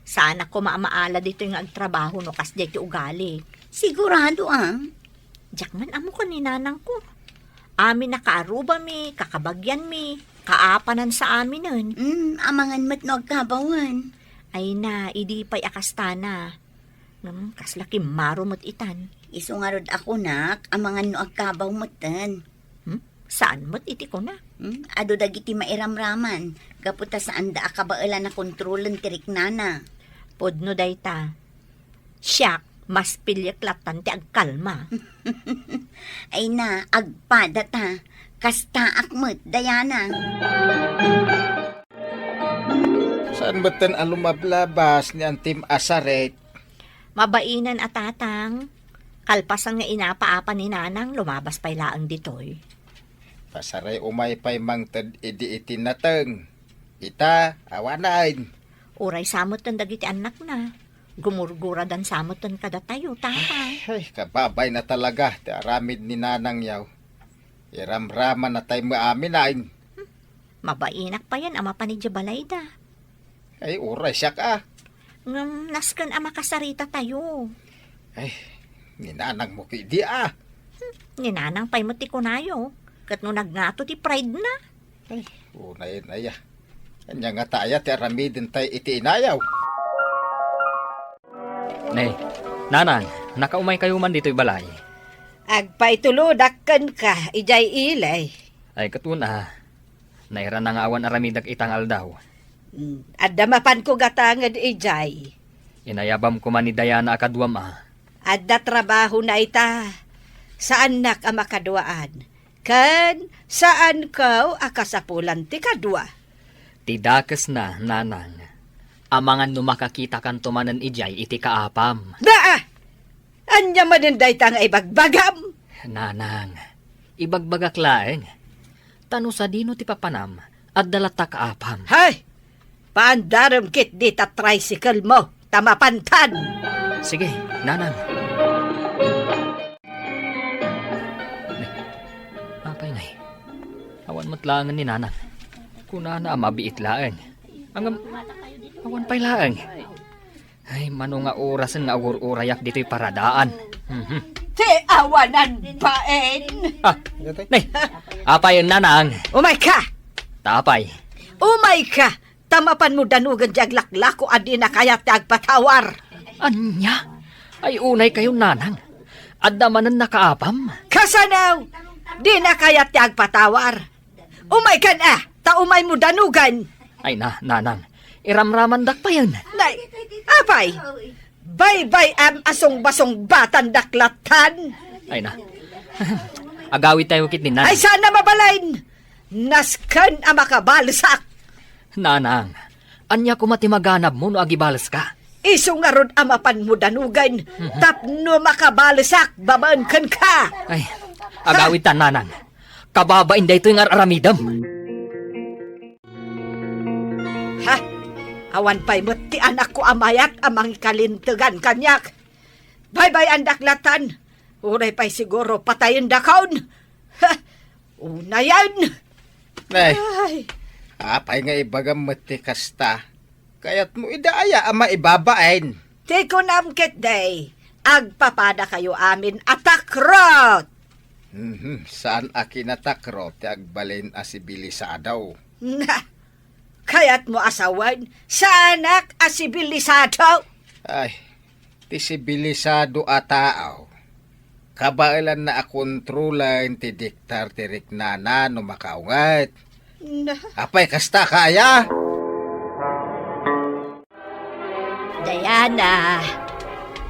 Sana ko maamaala dito yung agtrabaho no kas dito ugali. Sigurado Diyak man amo ko ni nanang ko. Amin na kaaruba mi, kakabagyan mi, kaapanan sa amin nun. Amangan mat no agkabawan. Ay na, idi pa'y akastana. Kaslaki marumot itan. Isu nga rod ako nak, amangan no agkabaw matan. Saan mo't iti ko na? Ado dagiti mairamraman. Gaputa saan da akabaela na kontrolan tirik nana. Podno dayta. Siyak, mas pilyaklatan ti agkalma. Ay na, agpada ta. Kasta akmet, Dayana. Saan batan ang lumablabas ni Antim Asaret? Mabainan at tatang. Kalpasang nga inapaapa ni nanang, lumabas pa'y laang ditoy. Pasaray umay pa'y mangtad idi itinateng. Ita, awanain. Uray samotan dagiti anak na. Gumurgura dan samotan kada tayo, tatay. Ay, kababay na talaga. Ti aramid ni nanang yaw. Iramraman na tayo maaminain. Mabainak pa yan, ama pa ni Jabalayda. Ay, uray siya ka. Naskan ama kasarita tayo. Ay, ninanang mo kidi ah. Ninanang pa'y mo ti kunayo. Kat no nagngato ti pride na. Ay, unay na ya. Kanya nga taya ti aramidin tayo iti inayaw. Nay, nanang, nakaumay kayo man dito'y balay. Agpaituludakan ka, ijay ilay. Ay katuna, naira na nga awan aramidag itang aldaw. Adamapan ko gatangad ijay. Inayabam ko man ni Diana akadwam Adda trabaho na ita. Saan nak ang makaduaan? Kan, saan kaw akasapulan ti kadwa? Tidakes na, nanang. Amangan no makakita kan tumanan ijay iti kaapam. Daa! Anya maninday ta nga ibagbagam? Nanang, ibagbagak laeng. Tano sa dino ti papanam at dalata kaapam. Hay! Paandaram kit di ta tricycle mo. Tamapantan! Sige, nanang. Apay ngay. Awan matlangan ni nanang. Kunana mabiit laeng. Angam, awan pay laeng. Ay, mano nga orasan nga agur-urayak dito'y paradaan. Ti awanan paen! Nay, apay nanang. Umay ka! Tapay. Umay ka! Tamapan mo danugan jaglaklak ko adi na kaya tagpatawar. Anya? Ay unay kayo nanang. Adda manan nakaapam. Kasanaw! Di na kaya tagpatawar. Umay ka na! Taumay mo danugan. Ay nanang. Iramraman dak pa yan. Nay, apay! Bay-bay am asong-basong batan daklatan. Ay na. Agawit tayo kit ni nanang. Ay sana mabalain! Naskan ang makabalsak. Nanang, anya ko matimaganab mo no agibalas ka. Iso nga rod amapan mo danugan. Tapno makabalsak, babaan kan ka. Ay, agawit ta nanang. Kababain da ito yung aramidam. Ha? Awan pa'y mo't ti anak ko amayat amang kalintugan kanyak. Bye-bye ang daklatan. Uray pa'y siguro patayin dakaon. Ha? Una yan. Nay, Ay. apay nga ibagam mati kasta. Kaya't mo idaaya ama ibabain. Di ko namkit day. Agpapada kayo amin atakrot. Saan akinatakrot ti agbalin asibilisadaw. Na, kaya't mo asawan sa anak asibilisado. Ay, ti sibilisado a tao. Kabailan na akontrolan ti diktar ti riknana no makaungat. Na, Apay kasta kaya? Diana.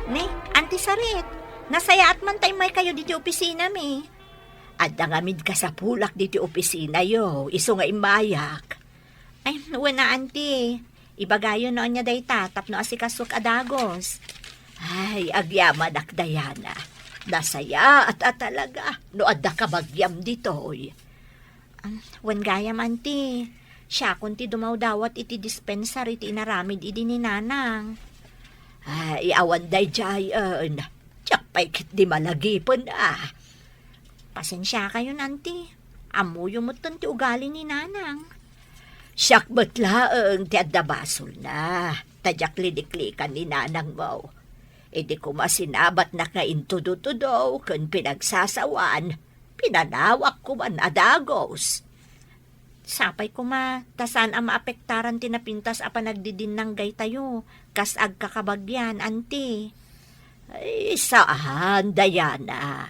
Ni, Auntie Sarit. Nasayaat man tayo may kayo dito opisina mi. At nangamid ka sa pulak dito opisina yo. Iso nga imayak. Ay, wala Auntie. Ibagayo noon niya day tatap no asikasok adagos. Ay, agyaman ak Diana. Nasaya at talaga. No adda ka bagyam dito oy. Wan gayam Auntie. Siya kunti dumaw-dawat iti dispensary iti inaramid idi ni nanang. Ay, awan day jayan. Tiyak pa'y kit di malagipon Pasensya kayo, Auntie. Amuyo mo ti ugali ni nanang. Siyak batlaang ti adda basol na. Tadyak lidiklikan ni nanang mo. Idi ko masinabat na kaintudo-tudo kung pinagsasawan. Pinanawak ko kuban adagos. Sapay ko tasan ang maapektaran tinapintas a panagdidinang gay tayo, kas ag kakabagyan, anti. Ay, saan, Diana?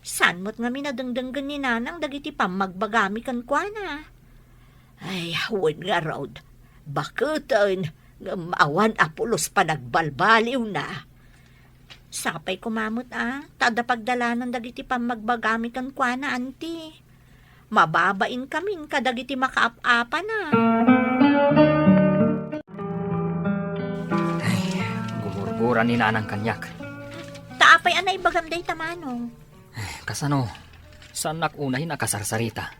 San mo't nga minadangdanggan ni nanang dagiti pamagbagami kan kwa na? Ay, hawan nga road. Bakutan, nga maawan apulos pa nagbalbaliw na. Sapay kumamot tada pagdalanan dagiti pamagbagami kan kwa na, anti. Mababain kamin kadagiti makaap-apa na. Ay, gumurgura ni nanang kanyak. Taapay anay bagamday tamanong. Kasano, saan nakunahin akasarsarita?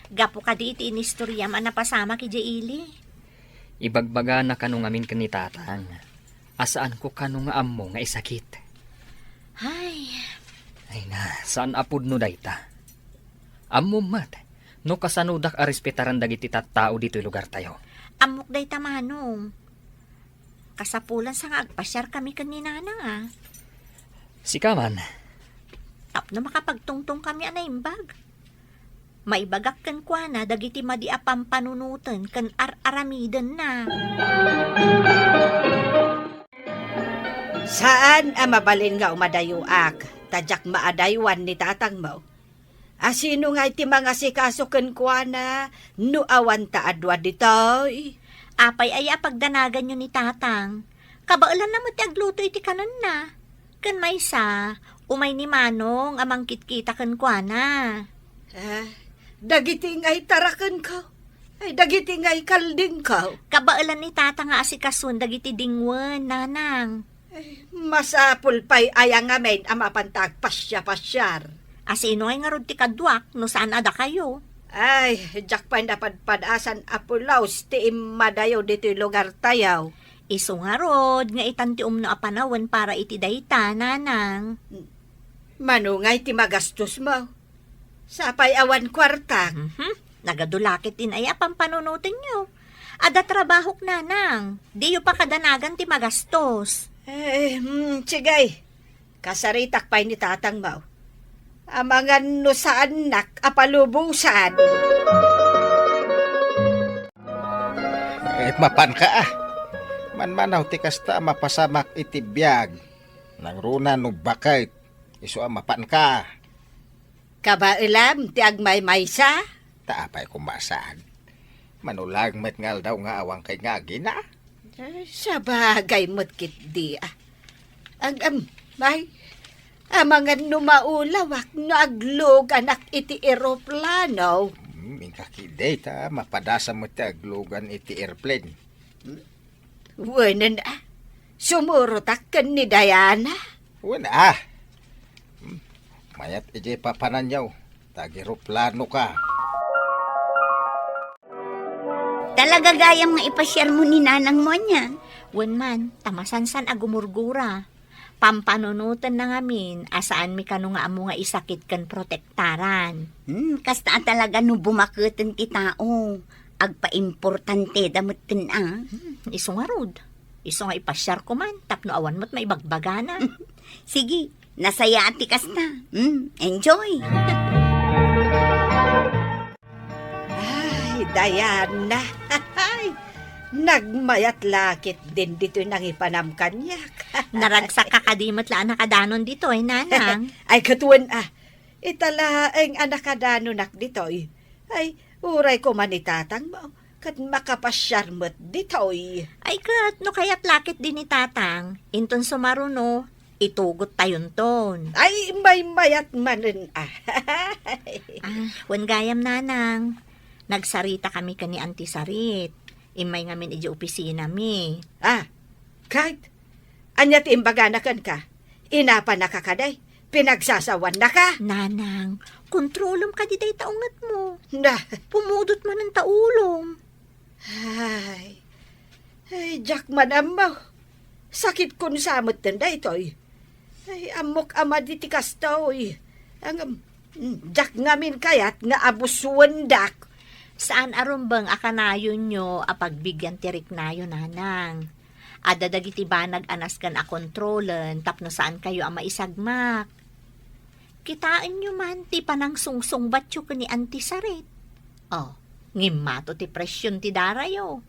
Gapo ka di iti inistorya man napasama ki Jaili. Ibagbaga na kanong amin kanitatang. Asaan ko kanong ammo nga isakit. Ay, Ay na, saan apud no dayta? Ammo mat, no kasanudak a respetaran dagiti tattao dito'y lugar tayo. amok day tamanong. Kasapulan sa nga agpasyar kami kanina na Sikaman, Tapno makapagtungtong kami anay imbag. Maibagak kan kwa na dagiti madi apam panunutan kan aramidan na. Saan ang mabalin nga umadayuak? Tadyak maadaywan ni tatang mo. Asino nga iti mga sikaso ken kuana no awan ta adwa ditoy? Apay ay pagdanagan nyo ni tatang. Kabailan na mo ti agluto iti kanan na. Kan may umay ni Manong amang kitkita kan kwa na. Dagiti nga'y tarakan ko. Ay, dagiti nga'y kalding ko. Kabailan ni tatang nga asikasun dagiti dingwen, nanang. Masapul pa'y ayang ngamen ang mapantag pasya-pasyar. Asino ay nga rod ti kadwak no saan ada kayo. Ay, jak pa'y napadpadasan apulaos ti imadayo dito'y lugar tayaw. Iso nga rod nga itanti umno a panawan para iti dayta, nanang. Manungay ti magastos mo. Sapay awan kwarta. Nagadulakit din ay pampanunutin nyo. Ada trabahok, nanang. Di yu pa kadanagan ti magastos. Sigay. Kasaritak pa'y ni tatang mo. Amangan no sa anak apalubusan. Mapan ka Manmanaw ti kasta mapasamak iti biyag. Nang runa no bakay. Iso mapan ka. Kabailam ti agmay maysa. Taapay kumasaan. Manulag met ngal daw nga awang kay nga gina. Sa bagay mo't kit di may amangan numaulawak no aglog anak iti eroplano. Mingkakiday ta mapadasa mo ti aglugan iti airplane. Wanan sumurutak kan ni Diana. Wala Mayat ije papananyaw. Tag-eroplano ka. Talaga gayam nga ipasyar mo ni nanang mo niyan. Wen man, tamasansan agumurgura. Pampanunutan na ngamin, asaan mi kano nga amo nga isakit kan protektaran. Kasta talaga no bumakutan ti tao. Agpa-importante damutin Iso nga rod. Iso nga ipasyar ko man, tapno awan mo't may bagbagana. Sige, nasaya ati kasta. Enjoy. Ay, Diana. Nagmayat lakit din dito nang ipanamkanyak. Naragsak kakadimot la nakadanon dito nanang. Ay, katuan itala ang anakadanunak dito ay uray ko manitatang mo. Kat makapasyar mo't dito Ay kat, no kaya't lakit din ni tatang. Inton sumaruno, itugot tayon ton. Ay, may mayat manin Wen gayam nanang. Nagsarita kami kani Auntie Sarit. Imay ngamin iji opisina mi. Kahit anya ti imbaganakan ka. Inapa na kakaday. Pinagsasawan na ka. Nanang, kontrolom ka di day taungat mo. Na, Pumudot man ang taulom. ay, Jack madam mo. Sakit kun samot tanda ito Ay, amok ama di tikas to Ang, Jack ngamin kayat nga abuswandak. Saan arumbang akanayon nyo apagbigyan tirik nayo, nanang? Adadagiti banag anas kan a kontrolen tapno saan kayo ang maisagmak. Kitaan nyo man, ti panang sungsong batyo ka ni Auntie Sarit. Oh, ngimmato ti presyon ti darayo.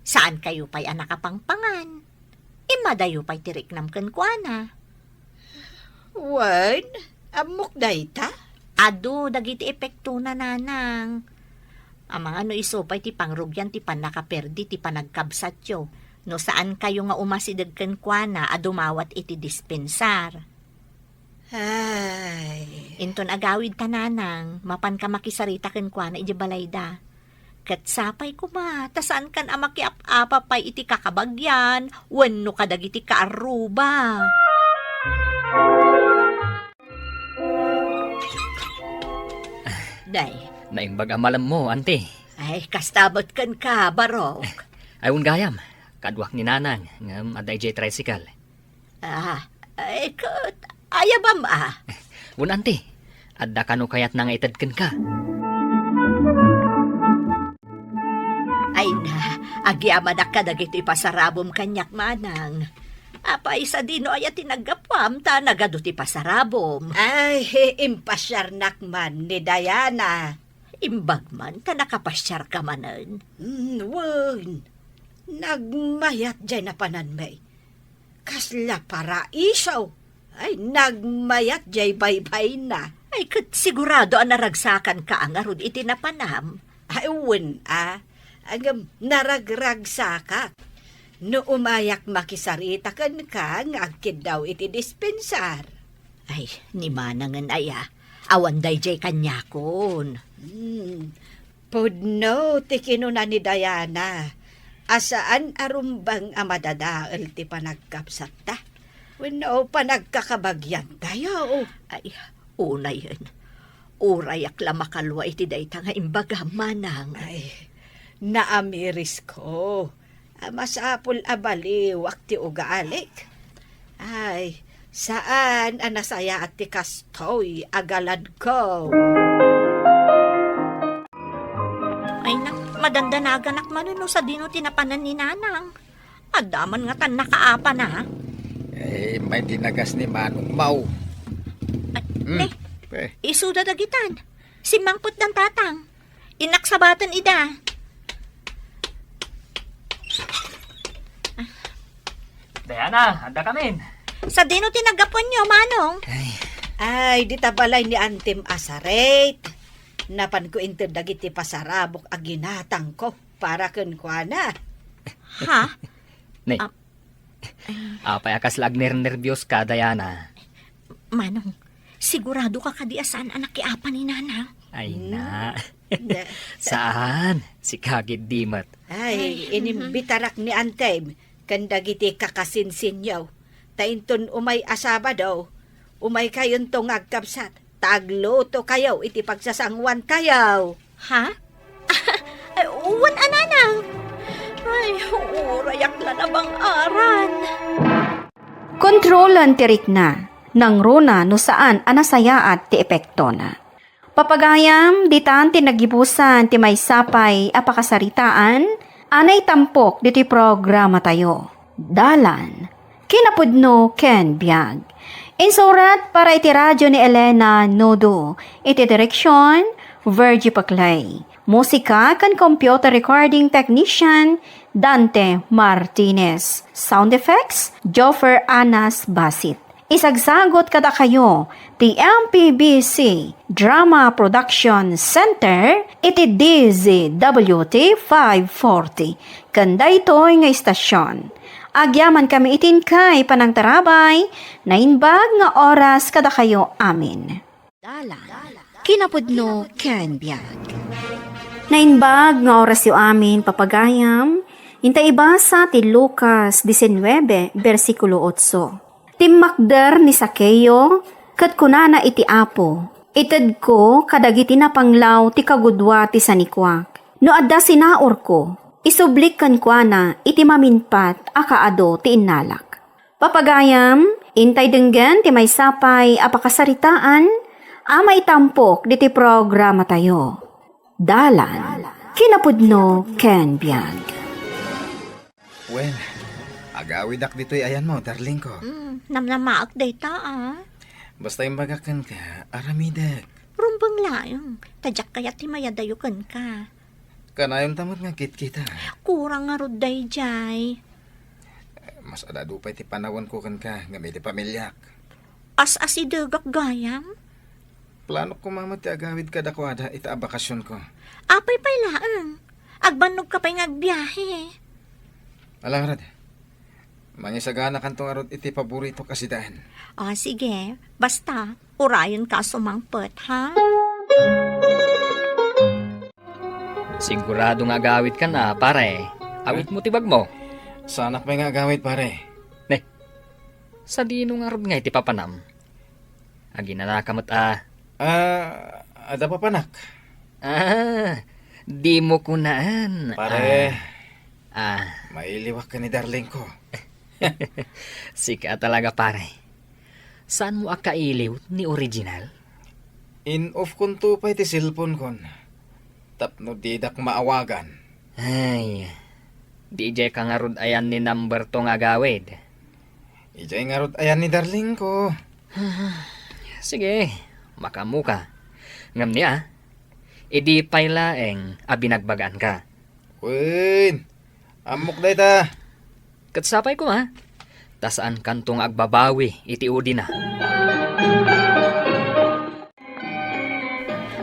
Saan kayo pa'y anakapangpangan? Imadayo pa'y tiriknam kan kuana. Wan, amok dayta? Ado, dagiti epekto na nanang. Amang ano isopay ti pangrugyan ti panakaperdi ti panagkabsatyo. No saan kayo nga umasidag kan kuana adumawat iti dispensar. Ay, Inton agawid ka nanang, mapan ka makisarita kan kuana iti balayda. Kat sapay kuma, tasaan kan amakiap-apa pa'y iti kakabagyan, wenno kadagiti kaaruba. Day, Naimbag amalam mo, ante. ay kastabot kan ka, barok. Ayun gayam, kadwak ni nanang, ngam aday jay tricycle. Ay kat, ayabam Un ante, adda kano kayat nang itadken ka. Ay na, agyamanak ka dagito ipasarabom kanyak manang. Apa isa dino ay tinagapwam ta nagado ti pasarabom. ay, impasyarnak man ni Diana. Imbag man ta nakapasyar ka manen. Wan, nagmayat dyan na pananmay. Kasla para isaw. Ay, nagmayat dyan baybay na. Ay kat sigurado ang naragsakan ka ang arod iti napanam. Ay, wan Ang naragragsakak. No umayak makisarita kan ka, ngagkid daw iti dispensar. Ay, ni manangan aya. Awan day jay kanyakon. Pudno, tikino na ni Diana. Asaan arumbang amadadaal ti panagkapsat ta? Wano panagkakabagyan tayo. Ay, una yun. Urayak la makalwa iti dayta nga imbaga manang. Ay, naamiris ko. Masapul abali, wakti ugaalik. Ay, saan anasaya at ti kastoy agalad ko? Ay, madandanagan manuno sa dino tinapanan ni nanang. Adaman nga tan nakaapa na. May tinagas ni Manong Mau. Isuda dagitan. Si Mangput ng tatang. Inaksabatan ida. Diana, anda kamin. Sa dino tinagapon nyo, manong. Ay, di tabalay ni Antim Asaret. Napan ko into dagiti pasarabok aginatang ko para kunkwana. Ha? Nay. Apay akas lagner nervyos ka, Diana. Manong, sigurado ka kadiasan anak kiapa ni nanang. Ay na. Na- Saan? Si Kagid Dimat. Ay, inimbitarak ni Antem. Kandagiti kakasinsinyaw. Tainton umay asaba daw. Umay kayon tong agkapsat. Tagluto kayo, iti pagsasangwan kayo. Ha? Ay, uwan ananang. Ay, urayak la na bang aran. Kontrolan tirik na, nang runa no saan anasayaat ti epekto na. Papagayam, ditan tinagibusan ti may sapay apakasaritaan, anay tampok diti programa tayo. Dalan, kinapudno ken biag. Insurat para iti radyo ni Elena Nodo, iti direksyon, Virgie Paclay. Musika kan computer recording technician, Dante Martinez. Sound effects, Joffer Anas Basit. Isagsagot kada kayo, ti MPBC Drama Production Center, iti DZWT 540. Kanda ito'y nga istasyon. Agyaman kami itin kay panangtarabay, na inbag nga oras kada kayo amin. Kinapudno ken biag. Nainbag nga oras yu amin papagayam, inta ibasa ti Lucas 19, versikulo 8. Timmakder ni Sakeo, kat kunana iti apo, ited ko kadagiti na panglaw ti kagudwa ti sanikwak. No adda sinaor ko, isublik kan kuana iti maminpat akaado ti inalak. Papagayam, intay denggen ti may sapay apakasaritaan, ama itampok diti programa tayo. Dalan, kinapudno ken biag. Well, agawidak dito'y ayan mo, darling ko. Namnamaak day ta Basta imbagakan ka, aramidak. Rumbang layong, tadyak kaya timayadayukan ka. Kanayong tamot nga kit-kita. Kurang nga rod dayjay. Mas adadupay ti panawan ko kan ka, nga may ti pamilyak. As-asidagak gayam. Plano ko mama ti agawid ka dakwada ita bakasyon ko. Apay pay laang. Agbanog ka pa'y ngagbiyahe. Alang rad, mangisagana kantong arot iti paborito kasidaan. O sige, basta, urayon ka sumangpet, ha? Sigurado nga agawid ka na, pare. Awit mo tibag mo. Sanak may nga agawid pare. Sa dino nga rod nga iti papanam. Agi na nakamot Ada pa panak. Di mo kunaan. Pare, Ah, mailiwak ka ni darling ko. sika talaga pare. Saan mo akailiw ni original? In-off kun to pa iti cellphone kon. Tapno didak maawagan. Ay, di jay ka nga rod ayan ni number to nga gawid. Ijay nga rod ayan ni darling ko. Sige, makamuka. Ngam niya, idi paylaeng abinagbagaan ka. Win, amok day ta. Katsapay ko ha, tasaan kantong agbabawi iti udi na.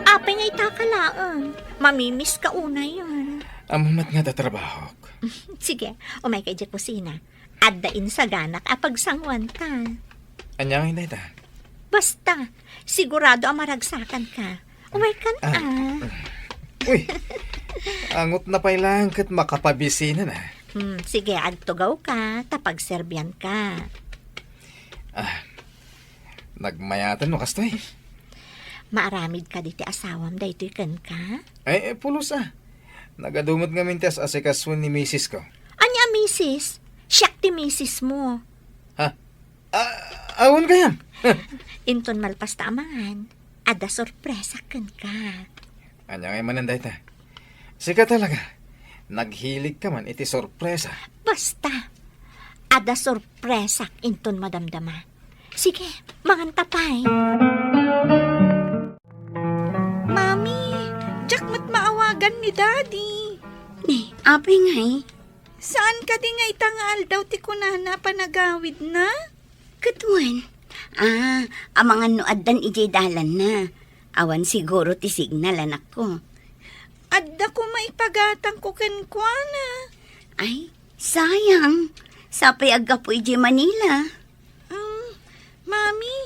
Apay nga itakalaang. Mamimiss ka una yun. Amumat nga tatrabaho. Sige, umay kay di kusina. Addain sa ganak apagsangwan ka. Anyang hinay ta. Basta, sigurado ang maragsakan ka. Umay ka na. Uy, angot na pailang kat makapabisina na. Sige, agtugaw ka, tapag serbyan ka. Nagmayatan no kastoy. Maaramid ka diti asawam, daytoy kan ka. Ay, pulos Nagadumot nga mintas asikaswan ni misis ko. Anya, misis? Siyak ti misis mo. Awon kayam. Inton malpas taamangan, ada sorpresa kan ka. Anya ngay mananday ta. Sika talaga. Naghilig ka man iti sorpresa. Basta, ada sorpresa inton madamdama. Sige, mangantapay. Mami, jak mat maawagan ni Daddy. Ni, apay ngay. Saan ka di nga itangal daw ti kunana panagawid na? Katuan. Amangan no addan ijay dalan na. Awan siguro ti signal anak ko. Adda ko maipagatang ko kenkwana. Ay, sayang. Sapay agga po ijay Manila. Mami,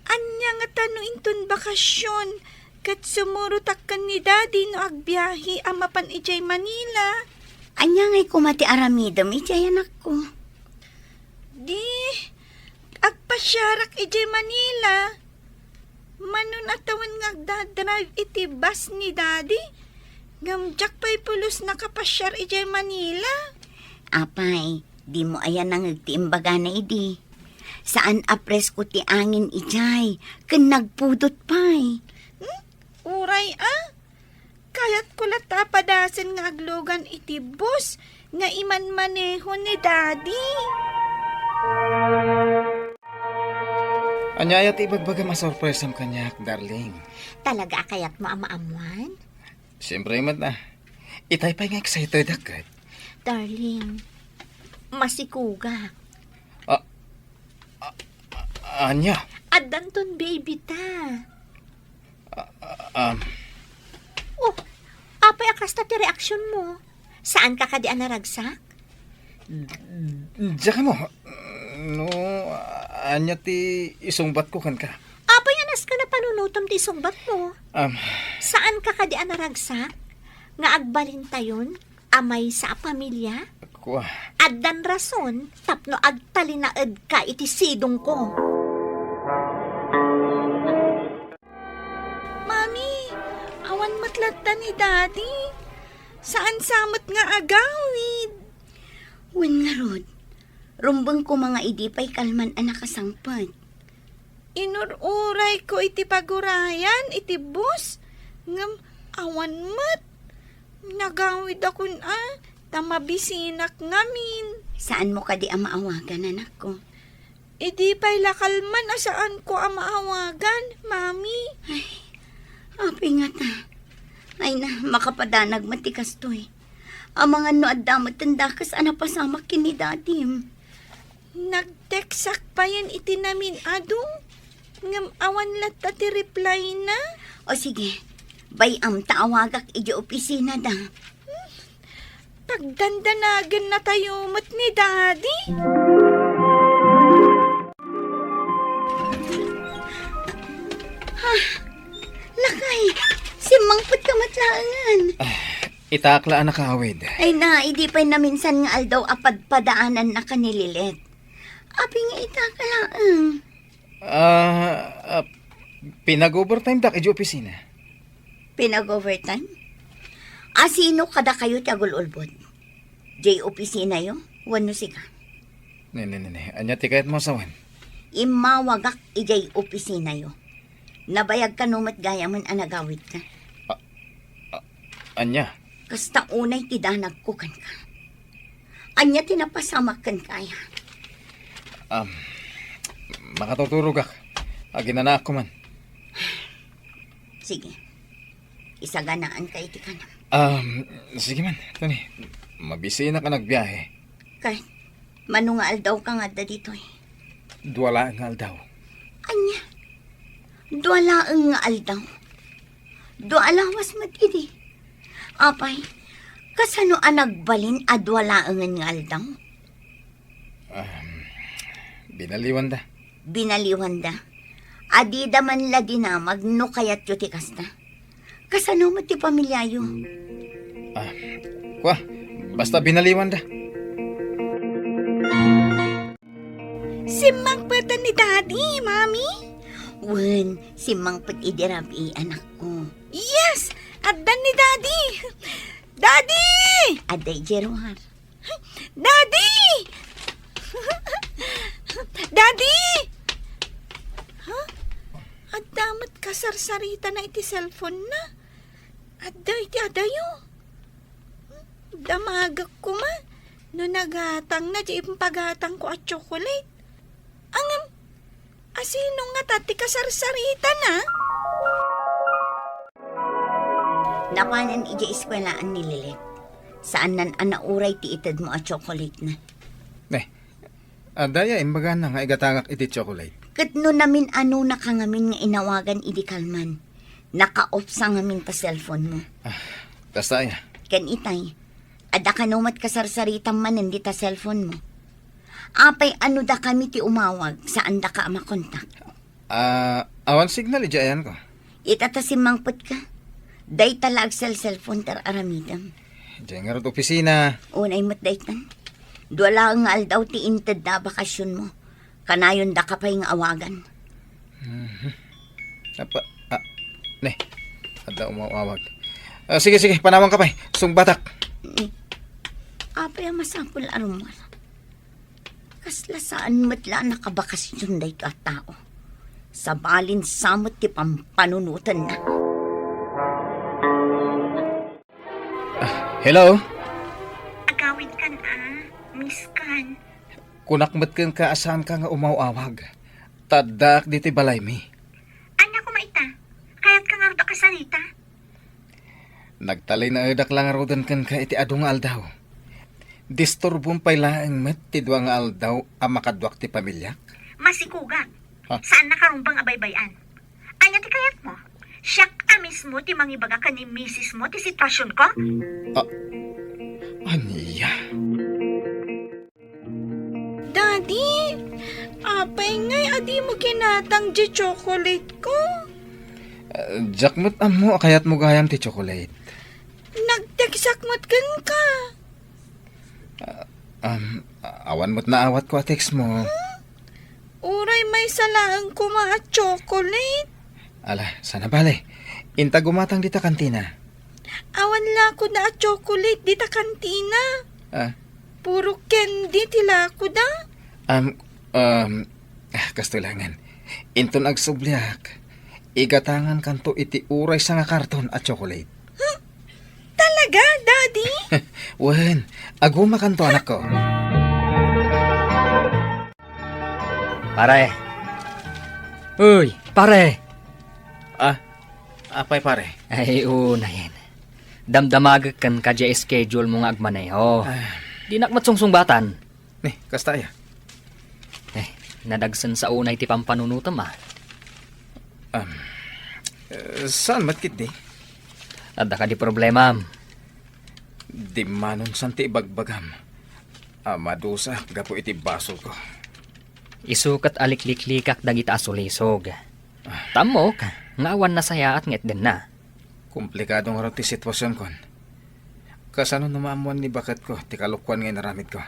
anya nga tano inton bakasyon kat sumurutakkan ni Daddy no agbiyahe amapan ijay Manila. Anya ngay kumati aramidam ijay anak ko. Di, agpasyarak ijay Manila. Manon atawan nga agdadrive iti bus ni Daddy. Gamjak pa'y pulos nakapasyar ijay Manila. Apay, di mo ayan ang nagtiimbaga na idi. Saan apres ko ti angin ijay, ken nagpudot pa'y. Uray Kayat ko lata padasan nga aglogan iti bus nga iman maneho ni Daddy. Anyayat ibagbaga masorpresam kanyak, darling. Talaga kayat mo ama-amuan? Siyempre mat na. Itay pa nga excited agad. Darling, masikuga. Anya? Adanton baby ta. Oh, apay akasta ti reaksyon mo. Saan ka kadi anaragsak? Diyan mo. No, anya ti isungbat ko kan ka. Apay anas ka na panunutom ti sungbat mo. Saan ka kadi anaragsak? Nga agbalin tayon, amay sa pamilya? Kuha. Addan rason, tapno agtalinaed ka iti sidong ko. Mami, awan matlata ni Daddy. Saan samot nga agawid? Wen nga rod, rumbang ko mga idipay kalman anak kasangpat. Inururay ko iti pagurayan, iti bus. Ngam, awan mat. Nagawid ako tamabisinak ngamin. Saan mo kadi ang maawagan anak ko? Idi pa'y lakalman asaan ko ang maawagan, Mami. Api nga ta. Ay na, makapadanag matikas to eh. Ang mga no at damat tandakas anapasama kini dadim. Nagteksak pa yan itinamin adong. Ngam awan lat ti reply na. O sige, bayam taawagak iji opisina da. Pagdandanagan na tayo mat ni Daddy. Lakay, si Mangput ka matlaangan. Itaklaan na kaawid. Ay na, idi pa'y na minsan nga aldaw apad padaanan na kanililit. Api nga itakalaan. Pinag-overtime dak iji opisina. Pinag-overtime? Asino kada kayo tiyagol ulbod? Jay opisina yo? Wano siga? Ne. Anya tikayat mo sawan. Imawagak ijay opisina yo. Nabayag ka numat gaya man anagawid ka. Anya? Kasta unay tidanag ko kan ka. Anya tinapasamak kan kaya. Makatuturog ak. Aginanak ko man. Sige. Isaganaan ka iti ka na. Sige man. Tani, mabisi na ka nagbiyahe. Kahit manungal daw ka nga da dito eh. Duwala ang aldaw. Anya? Duwala ang nga aldaw. Dualawas matidi. Apay, kasano ang nagbalin a duwala ang nga aldaw? Binaliwan da. Binaliwan da. Adida man la dinamag no kayat yu ti kasta. Kasano mo ti pamilyayo? Kwa, basta binaliwan da. Si Mangpatan ni Daddy, Mami. Wen, si Mangput idirabi anak ko. Yes! Addan ni Daddy! Daddy! Aday jeruhar. Daddy! Daddy! Huh? At damat kasarsarita na iti cellphone na. Adda iti adayo. Damagak ko man. No nagatang na di impagatang ko at chocolate. Angam, asino nga tati kasarsarita na? Napanan ija eskwelaan ni Lilit. Saan nan anauray ti itad mo at chocolate na. Daya, imbaga na nga igatangak iti chocolate. Kat no namin ano na ka ngamin nga inawagan idi kalman. Naka-off sa ngamin ta cellphone mo. Basta ya. Ken itay, ada ka numat kasarsaritam man hindi ta cellphone mo. Apay ano da kami ti umawag, saan da ka makontak. Awan signal, ijayan ko. Itata si Mangput ka. Day talag cellphone tar aramidam. Diyan nga rin opisina. Unay mo't daytan. Duwala nga aldaw ti inted na bakasyon mo. Kanayon da ka pa'y nga awagan. Ada umawag. Sige, panawang ka pa'y. Sungbatak. Apay ang masapul arumal. Kasla saan matla nakabakasyon da ito at tao. Sa balin samot ti pampanunutan na. Hello? Agawid kan miss kan. Kunakmat kang kaasaan ka nga umawawag. Tadak diti balay mi. Anya ko maita? Kaya't ka nga rin ka salita? Nagtalay na edak lang arudan kan ka iti adong aldaw. Disturbong pay laang met ti duwang aldaw ang makadwak ti pamilyak. Masikugan. Ha? Saan nakarumbang abaybayan? Anya ti kayat mo? Siyak mismo ti mangibaga ka ni misis mo ti sitwasyon ko? Aniya? Daddy, apay ngay adi mo kinatang di chocolate ko. Jakmot mo kayat mo gayam ti chocolate. Nagteksakmat kan ka. Awan mo't naawat ko a text mo. Uray may salaan ko mga chocolate. Ala, sana bale. Inta gumatang dita kantina. Awan la ko na chocolate dita kantina. Puro candy tila ko da. Kastulangan. Inton agsublyak. Igatangan kanto iti uray sa nga karton at chocolate. Talaga, Daddy? Wen, aguma kanto anak ko. Pare. Uy, pare. Apay pare. Ay, una yan. Damdamag kan ka dya schedule mo nga agmaneho. Di nakmatsungsungbatan. Ni, kasta ya. Nadagsan sa unay ti pampanunutam Saan matkit di? Ada ka di problema. Di manon santi ibagbagam. Madusa, gapo iti basol ko. Isukat alikliklikak dagita asulisog. Tamo ka, ngawan na saya at nget din na. Komplikadong raw ti sitwasyon kon. Kasano numaamuan ni bakat ko, ti kalukwan ngay naramid ko.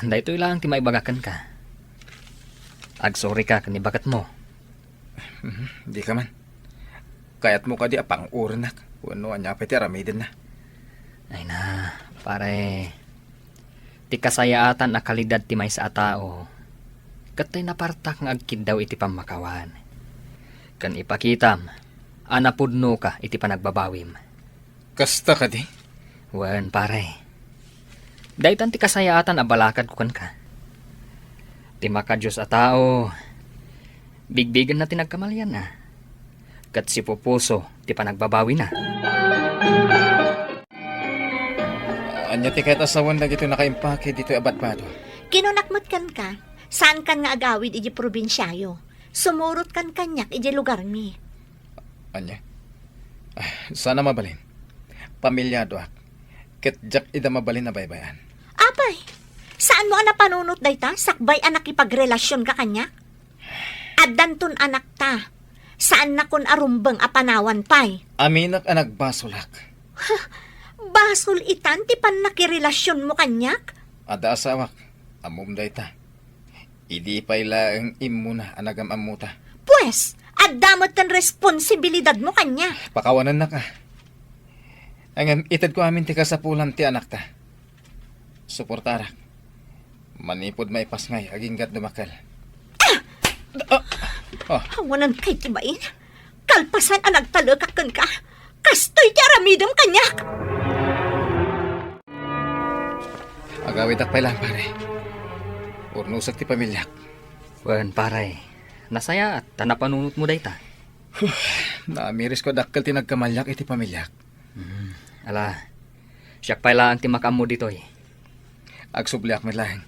Dahito ilang ti maibagakan ka. Agsorry ka kani bakat mo. Di ka man. Kayat mo ka di apang uranak. Wano anya pati aramidin na. Ay na, pare. Ti kasayaatan na kalidad ti may sa tao. Katay napartak nga agkid daw iti pamakawan. Kan ipakitam, anapudno ka iti panagbabawim. Kasta ka di? Wan, pare. Daitan ti kasayaatan abalakad ko kan ka. Ti makadiyos a tao, bigbigan na ti nagkamalyan na. Kat si pupuso ti panagbabawi na. Anya ti kahit asawan na gito nakaimpake dito abat-bato. Kinunakmat kan ka, saan kan nga agawid iji probinsyayo? Sumurot kan kanyak iji lugar mi. Anya? Sana mabalin. Pamilyado ak. Ket jak ida mabalin na baybayan. Apay, saan mo anak panunot dayta? Sakbay anak ipagrelasyon ka kanyak? Addanton anak ta. Saan na kun arumbang apanawan pay? Aminak anak basulak. Basol itan ti pan nakirelasyon mo kanyak? Ada asawak. Amum dayta. Idi payla ang imuna anagam amuta. Pues, adamot kan responsibilidad mo kanya. Pakawanan na ka. Ang itad ko amin ti kasapulan ti anak ta. Suportarak. Manipod maipasngay aging gat dumakal. Hawanan kay tibain. Kalpasan ang nagtalakakan ka. Kastoy ti aramidam kanyak. Agawid ak pailang pare. Urnusak ti pamilyak. Wan, pare. Nasaya at tanapanunot mo dayta. Naamiris ko dakkel ti nagkamalyak iti pamilyak. Ala, siyak pala ang timakam mo dito eh. Agsubliak mi lang.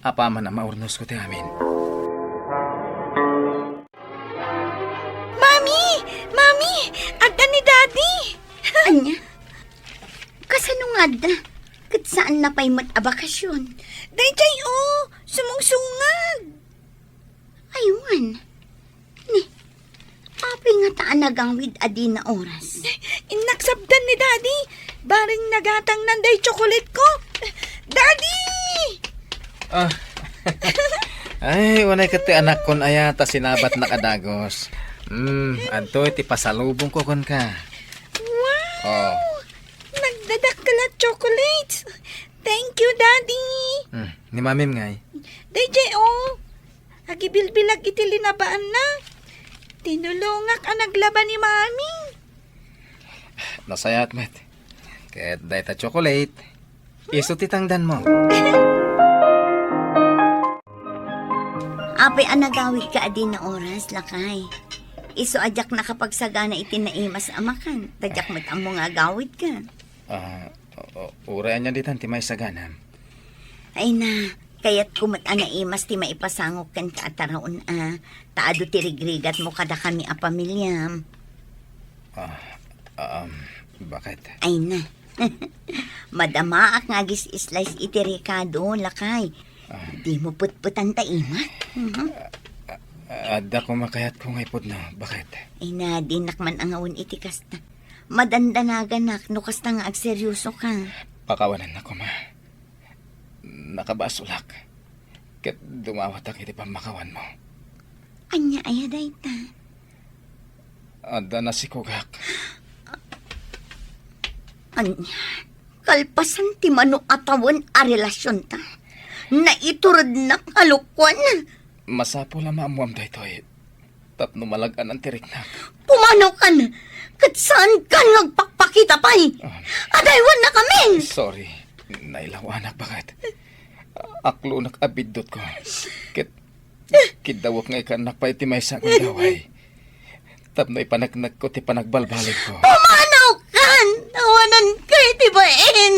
Apaman na maurnos ko ti amin. Mami! Adda ni Daddy! Anya? Kasano nga da? Kat saan na pa'y mat-abakasyon? Dayjay sumungsungad! Aywan. Ni, api nga taan nagangwid adi na oras. Inaksabdan ni Daddy. Baring nagatang nanday chocolate ko. Daddy! Ay, wanay kati anak kon ayata sinabat na kadagos. Anto iti pasalubong ko kon ka. Wow! Nagdadakkel at chocolates. Thank you, Daddy. Ni mamim ngay. Dayjay agibilbilag iti linabaan na. Tinulungak ang naglaban ni Mami. Nasayat met. Kahit dayta chocolate. Iso titangdan mo. Api ang nagawid ka adi na oras, lakay. Iso ajak nakapagsagana iti naimas amakan. Tadyak mat ang mga agawid ka. Urayan niya ditan ti may saganam. Ay na, kayat kumat naimas ti maipasangok kan kaataraon taado ti rigrigat mo kada kami a pamilyam. Bakit? Ay na. Madama ak nga gis-slice iti Ricardo, lakay. Di mo putputan taimat. Adda ko makayat ko ngay pod na. Bakit? Ay na, dinakman ang awon iti kasta. Madandanagan no kasta nga agseryoso ka. Pakawanan na ko ma. Nakabasulak. Ket dumawat ang iti pamakawan mo. Anya ayaday ta. Adda na si Kugak. Anya, kalpasan ti mano atawan a relasyon ta. Naiturod na kalukwan. Masapo lang maamuam dayto tapno malagan ang tirik na. Pumanaw ka na. Kat saan ka nagpakpakita pa'y? Adaywan na kami. Sorry. Nailaw anak, bakit? aklo nakabidot ko. Kidawak nga ikanak pa iti may sa akong gaway. Tapno ipanagnak ko ti panagbalbalik ko. Pumanaw kan! Awanan kay ti baen!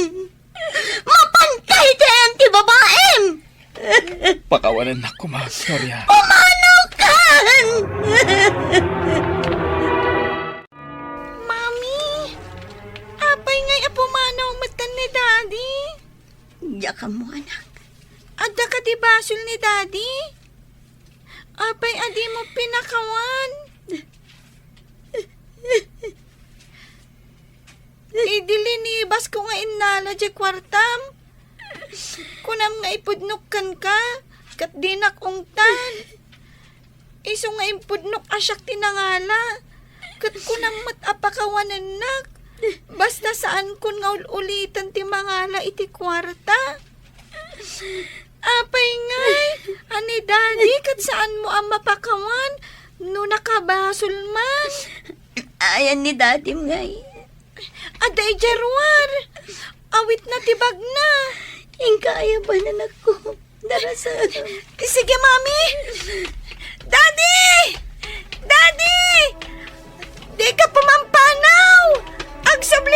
Mapantay tayan ti babaem! Pakawanan na ko, Gloria. Pumanaw kan! Mami, apay ngay apumanaw matan ni Daddy. Diya ka mo, anak. Adda ka di basol ni Daddy? Apay adi mo pinakawan. Idiliniibas ko nga inala di kwartam. Kunam nga ipudnukkan ka, kat dinak ungtan. Iso nga ipudnuk asyak tinangala, kat kunam mat apakawanan nak. Basta saan kun nga ulitan ti mangala iti kwarta. Apay ngay, ani Daddy, kat saan mo ang mapakawan, no nakabasol man. Ayan ni Daddy ngay. Aday Jerwar, awit na tibag na. Ingkaya ba na nako? Darasa. Sige, Mami. Daddy! Daddy! Di ka pumampanaw! Agsabli